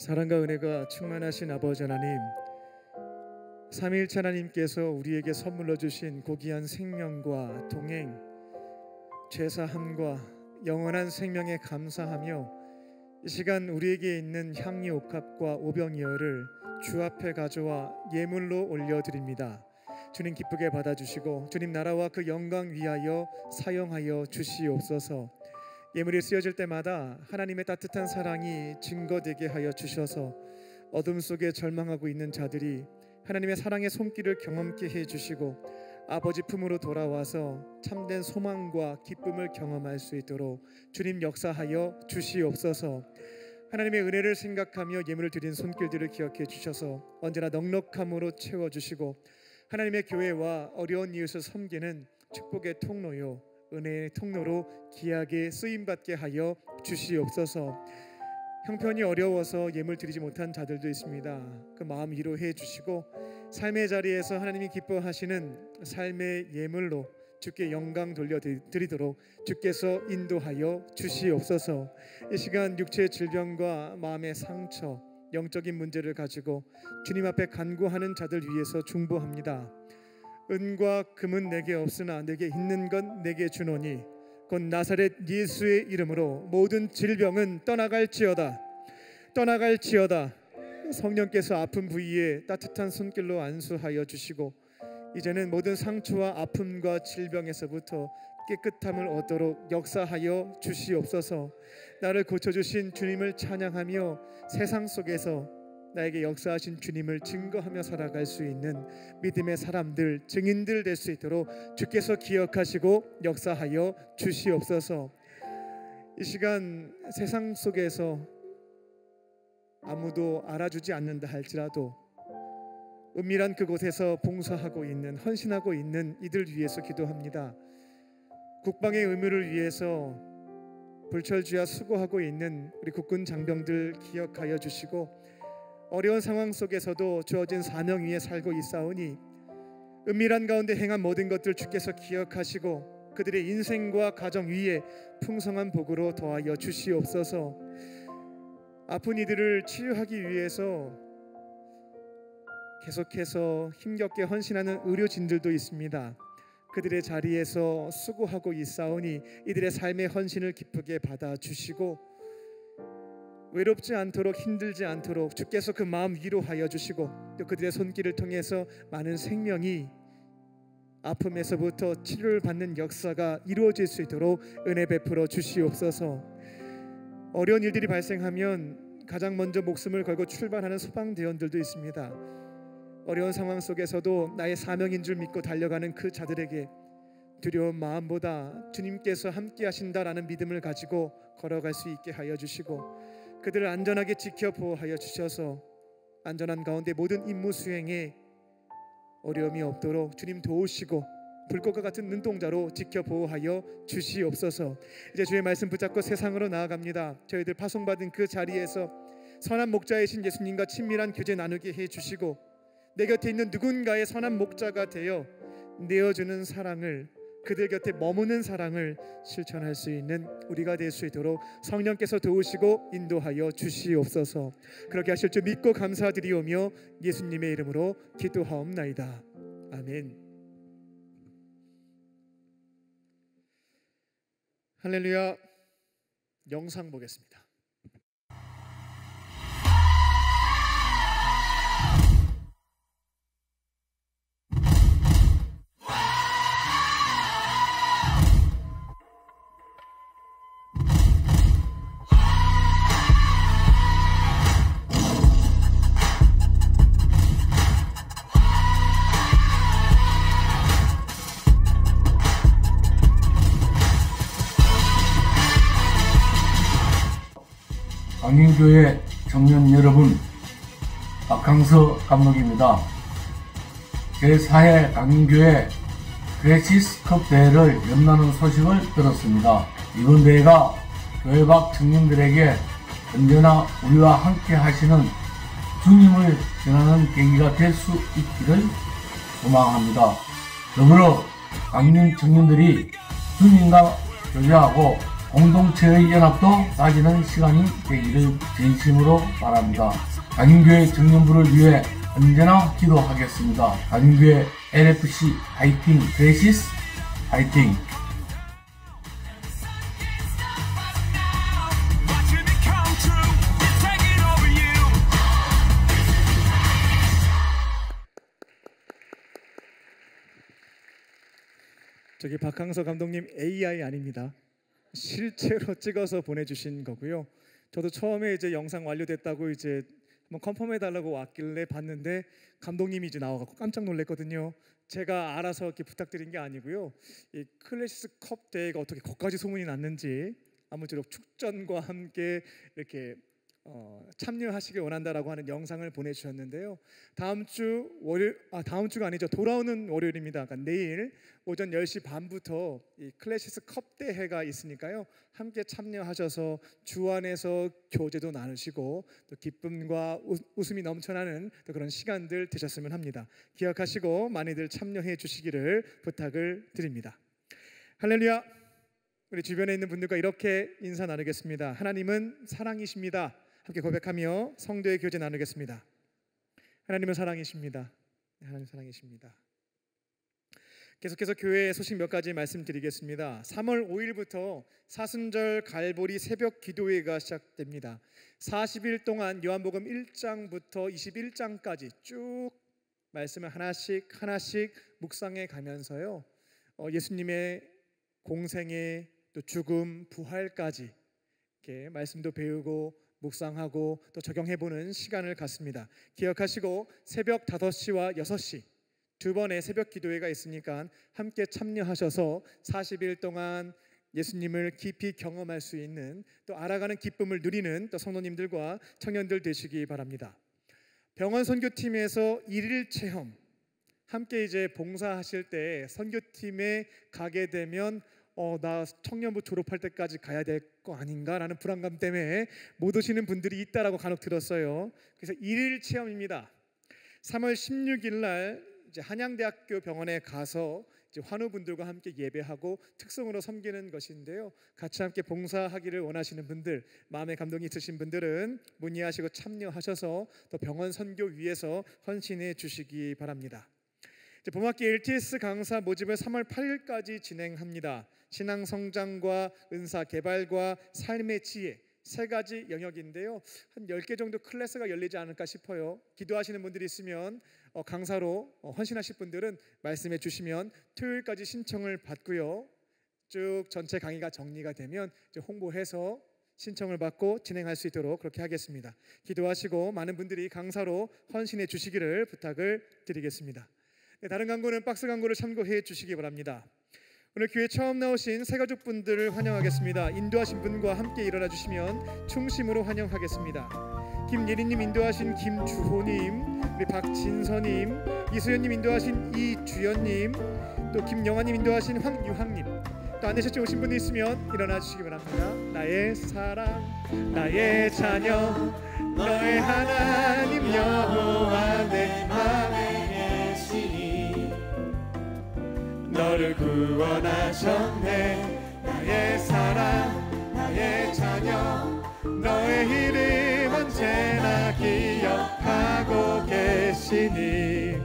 Speaker 1: 사랑과 은혜가 충만하신 아버지 하나님, 삼위일체 하나님께서 우리에게 선물로 주신 고귀한 생명과 동행, 죄사함과 영원한 생명에 감사하며 이 시간 우리에게 있는 향리 옥합과 오병이어를 주 앞에 가져와 예물로 올려드립니다. 주님 기쁘게 받아주시고 주님 나라와 그 영광 위하여 사용하여 주시옵소서. 예물이 쓰여질 때마다 하나님의 따뜻한 사랑이 증거되게 하여 주셔서 어둠 속에 절망하고 있는 자들이 하나님의 사랑의 손길을 경험케 해주시고 아버지 품으로 돌아와서 참된 소망과 기쁨을 경험할 수 있도록 주님 역사하여 주시옵소서. 하나님의 은혜를 생각하며 예물을 드린 손길들을 기억해 주셔서 언제나 넉넉함으로 채워주시고 하나님의 교회와 어려운 이웃을 섬기는 축복의 통로요 은혜의 통로로 귀하게 쓰임받게 하여 주시옵소서. 형편이 어려워서 예물 드리지 못한 자들도 있습니다. 그 마음 위로해 주시고 삶의 자리에서 하나님이 기뻐하시는 삶의 예물로 주께 영광 돌려드리도록 주께서 인도하여 주시옵소서. 이 시간 육체의 질병과 마음의 상처, 영적인 문제를 가지고 주님 앞에 간구하는 자들 위해서 중보합니다. 은과 금은 내게 없으나 내게 있는 건 내게 주노니 곧 나사렛 예수의 이름으로 모든 질병은 떠나갈지어다. 성령께서 아픈 부위에 따뜻한 손길로 안수하여 주시고 이제는 모든 상처와 아픔과 질병에서부터 깨끗함을 얻도록 역사하여 주시옵소서. 나를 고쳐주신 주님을 찬양하며 세상 속에서 나에게 역사하신 주님을 증거하며 살아갈 수 있는 믿음의 사람들, 증인들 될 수 있도록 주께서 기억하시고 역사하여 주시옵소서. 이 시간 세상 속에서 아무도 알아주지 않는다 할지라도 은밀한 그곳에서 봉사하고 있는, 헌신하고 있는 이들 위해서 기도합니다. 국방의 의무를 위해서 불철주야 수고하고 있는 우리 국군 장병들 기억하여 주시고 어려운 상황 속에서도 주어진 사명 위에 살고 있사오니 은밀한 가운데 행한 모든 것들 주께서 기억하시고 그들의 인생과 가정 위에 풍성한 복으로 더하여 주시옵소서. 아픈 이들을 치유하기 위해서 계속해서 힘겹게 헌신하는 의료진들도 있습니다. 그들의 자리에서 수고하고 있사오니 이들의 삶의 헌신을 기쁘게 받아주시고 외롭지 않도록, 힘들지 않도록 주께서 그 마음 위로하여 주시고 또 그들의 손길을 통해서 많은 생명이 아픔에서부터 치료를 받는 역사가 이루어질 수 있도록 은혜 베풀어 주시옵소서. 어려운 일들이 발생하면 가장 먼저 목숨을 걸고 출발하는 소방대원들도 있습니다. 어려운 상황 속에서도 나의 사명인 줄 믿고 달려가는 그 자들에게 두려운 마음보다 주님께서 함께 하신다라는 믿음을 가지고 걸어갈 수 있게 하여 주시고 그들을 안전하게 지켜 보호하여 주셔서 안전한 가운데 모든 임무 수행에 어려움이 없도록 주님 도우시고 불꽃과 같은 눈동자로 지켜 보호하여 주시옵소서. 이제 주의 말씀 붙잡고 세상으로 나아갑니다. 저희들 파송받은 그 자리에서 선한 목자이신 예수님과 친밀한 교제 나누게 해주시고 내 곁에 있는 누군가의 선한 목자가 되어 내어주는 사랑을, 그들 곁에 머무는 사랑을 실천할 수 있는 우리가 될 수 있도록 성령께서 도우시고 인도하여 주시옵소서. 그렇게 하실 줄 믿고 감사드리오며 예수님의 이름으로 기도하옵나이다. 아멘. 할렐루야. 영상 보겠습니다.
Speaker 5: 강림교회 청년 여러분, 박항서 감독입니다. 제4회 강림교회 그레시스컵 대회를 연다는 소식을 들었습니다. 이번 대회가 교회 밖 청년들에게 언제나 우리와 함께 하시는 주님을 전하는 계기가 될 수 있기를 소망합니다. 더불어 강림 청년들이 주님과 교제하고 공동체의 연합도 다지는 시간이 되기를 진심으로 바랍니다. 단임교회 청년부를 위해 언제나 기도하겠습니다. 단임교회 LFC 화이팅! 그레시스 화이팅!
Speaker 1: 저기 박항서 감독님 AI 아닙니다. 실제로 찍어서 보내주신 거고요. 저도 처음에 이제 영상 완료됐다고 이제 한번 컨펌해 달라고 왔길래 봤는데 감독님이 이제 나와갖고 깜짝 놀랐거든요. 제가 알아서 이렇게 부탁드린 게 아니고요. 이 클래시스 컵 대회가 어떻게 거기까지 소문이 났는지 아무쪼록 축전과 함께 이렇게 참여하시길 원한다라고 하는 영상을 보내주셨는데요. 다음 주가 아니죠. 돌아오는 월요일입니다. 그러니까 내일 오전 10시 반부터 이 클래시스 컵 대회가 있으니까요. 함께 참여하셔서 주 안에서 교제도 나누시고 또 기쁨과 웃음이 넘쳐나는 또 그런 시간들 되셨으면 합니다. 기억하시고 많이들 참여해 주시기를 부탁을 드립니다. 할렐루야. 우리 주변에 있는 분들과 이렇게 인사 나누겠습니다. 하나님은 사랑이십니다. 함께 고백하며 성도의 교제 나누겠습니다. 하나님은 사랑이십니다. 하나님 사랑이십니다. 계속해서 교회의 소식 몇 가지 말씀드리겠습니다. 3월 5일부터 사순절 갈보리 새벽 기도회가 시작됩니다. 40일 동안 요한복음 1장부터 21장까지 쭉 말씀을 하나씩 묵상해 가면서요. 예수님의 공생애 또 죽음 부활까지 이렇게 말씀도 배우고 묵상하고 또 적용해보는 시간을 갖습니다. 기억하시고 새벽 5시와 6시 두 번의 새벽 기도회가 있으니까 함께 참여하셔서 40일 동안 예수님을 깊이 경험할 수 있는 또 알아가는 기쁨을 누리는 또 성도님들과 청년들 되시기 바랍니다. 병원 선교팀에서 1일 체험 함께 이제 봉사하실 때 선교팀에 가게 되면 나 청년부 졸업할 때까지 가야 될 거 아닌가라는 불안감 때문에 못 오시는 분들이 있다라고 간혹 들었어요. 그래서 1일 체험입니다. 3월 16일 날 이제 한양대학교 병원에 가서 이제 환우분들과 함께 예배하고 특성으로 섬기는 것인데요. 같이 함께 봉사하기를 원하시는 분들, 마음의 감동이 있으신 분들은 문의하시고 참여하셔서 또 병원 선교 위해서 헌신해 주시기 바랍니다. 봄학기 LTS 강사 모집을 3월 8일까지 진행합니다. 신앙 성장과 은사 개발과 삶의 지혜 세 가지 영역인데요. 한 10개 정도 클래스가 열리지 않을까 싶어요. 기도하시는 분들이 있으면 강사로 헌신하실 분들은 말씀해 주시면 토요일까지 신청을 받고요. 쭉 전체 강의가 정리가 되면 이제 홍보해서 신청을 받고 진행할 수 있도록 그렇게 하겠습니다. 기도하시고 많은 분들이 강사로 헌신해 주시기를 부탁을 드리겠습니다. 네, 다른 광고는 박스 광고를 참고해 주시기 바랍니다. 오늘 교회 처음 나오신 새가족분들을 환영하겠습니다. 인도하신 분과 함께 일어나 주시면 충심으로 환영하겠습니다. 김예린님 인도하신 김주호님, 우리 박진서님, 이수연님 인도하신 이주연님, 또 김영아님 인도하신 황유학님, 또 안내실에 오신 분이 있으면 일어나 주시기 바랍니다. 나의 사랑, 나의 자녀, 너의 하나님 여호와 내 맘에 계시니 너를 구원하셨네. 나의 사랑, 나의 자녀, 너의 이름 언제나 기억하고 계시니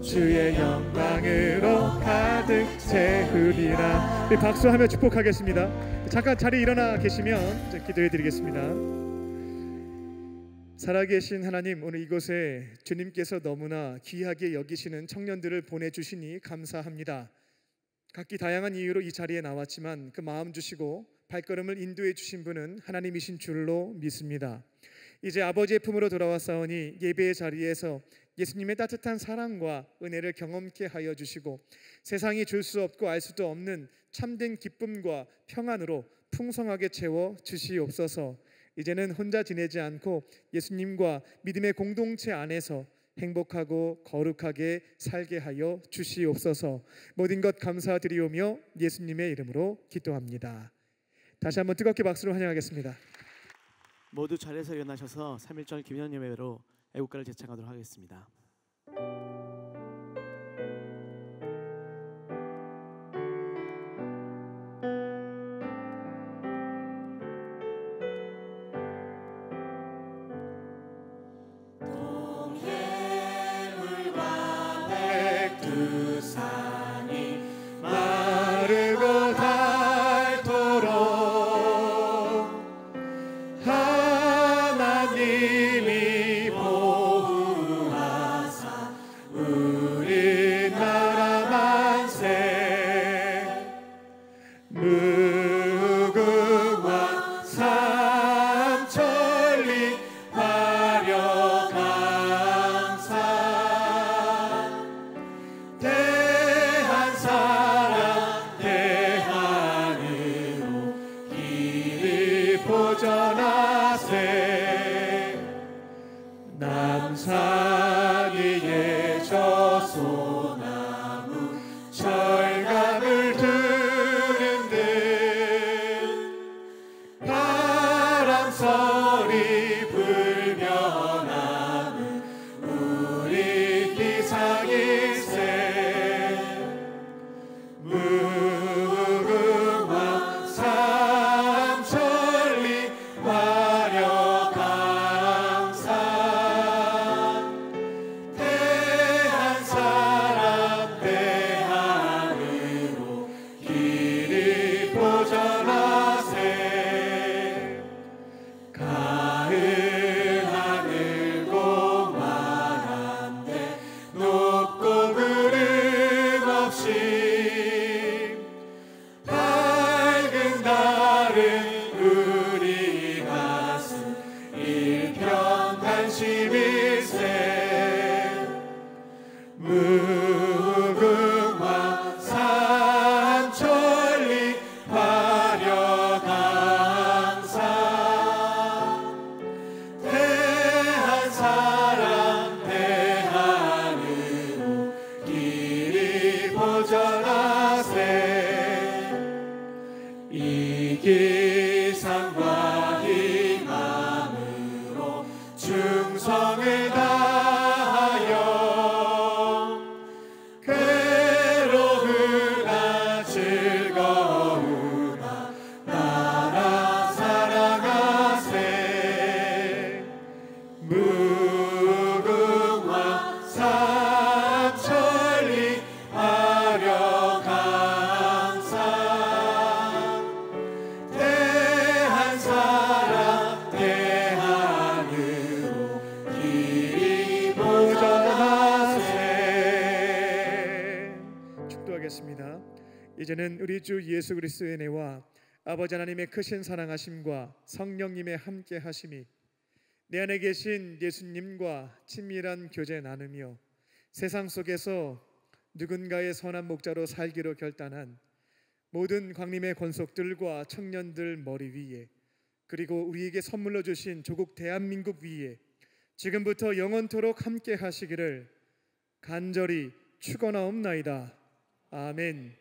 Speaker 1: 주의 영광으로 가득 채우리라. 우리 박수하며 축복하겠습니다. 잠깐 자리에 일어나 계시면 기도해 드리겠습니다. 살아계신 하나님, 오늘 이곳에 주님께서 너무나 귀하게 여기시는 청년들을 보내주시니 감사합니다. 각기 다양한 이유로 이 자리에 나왔지만 그 마음 주시고 발걸음을 인도해 주신 분은 하나님이신 줄로 믿습니다. 이제 아버지의 품으로 돌아왔사오니 예배의 자리에서 예수님의 따뜻한 사랑과 은혜를 경험케 하여 주시고 세상이 줄 수 없고 알 수도 없는 참된 기쁨과 평안으로 풍성하게 채워 주시옵소서. 이제는 혼자 지내지 않고 예수님과 믿음의 공동체 안에서 행복하고 거룩하게 살게 하여 주시옵소서. 모든 것 감사드리오며 예수님의 이름으로 기도합니다. 다시 한번 뜨겁게 박수로 환영하겠습니다.
Speaker 2: 모두 자리에서 일어나셔서 3.1절 기념 예배로 애국가를 제창하도록 하겠습니다.
Speaker 1: 무궁화 삼천리 화려강산 대한 사랑 대한으로 길이 보전하세 남산 위에 저 소나무 철갑을 드는 듯 바람소리 불며 나는 우리 기상일세 무궁화 삼천리 화려강산 대한 사람 대한으로 길이 보전하세 가을 하늘 고만한데 높고 구름 없이 밝은 달은 우리 가슴 일편단심일세 무궁화 삼천리 화려강산 대한 사랑 대한으로 길이 보전하세 이 기상과 희망으로 충성을 다하여 괴로우나 즐거우나 나라 사랑하세 무궁화 삼천리 화려강산 대한 사랑 대한으로 길이 보전하세 축도하겠습니다. 이제는 우리 주 예수 그리스도의 은혜와 아버지 하나님의 크신 사랑하심과 성령님의 함께 하심이 내 안에 계신 예수님과 친밀한 교제 나누며 세상 속에서 누군가의 선한 목자로 살기로 결단한 모든 광림의 권속들과 청년들 머리 위에 그리고 우리에게 선물로 주신 조국 대한민국 위에 지금부터 영원토록 함께 하시기를 간절히 축원하옵나이다. 아멘.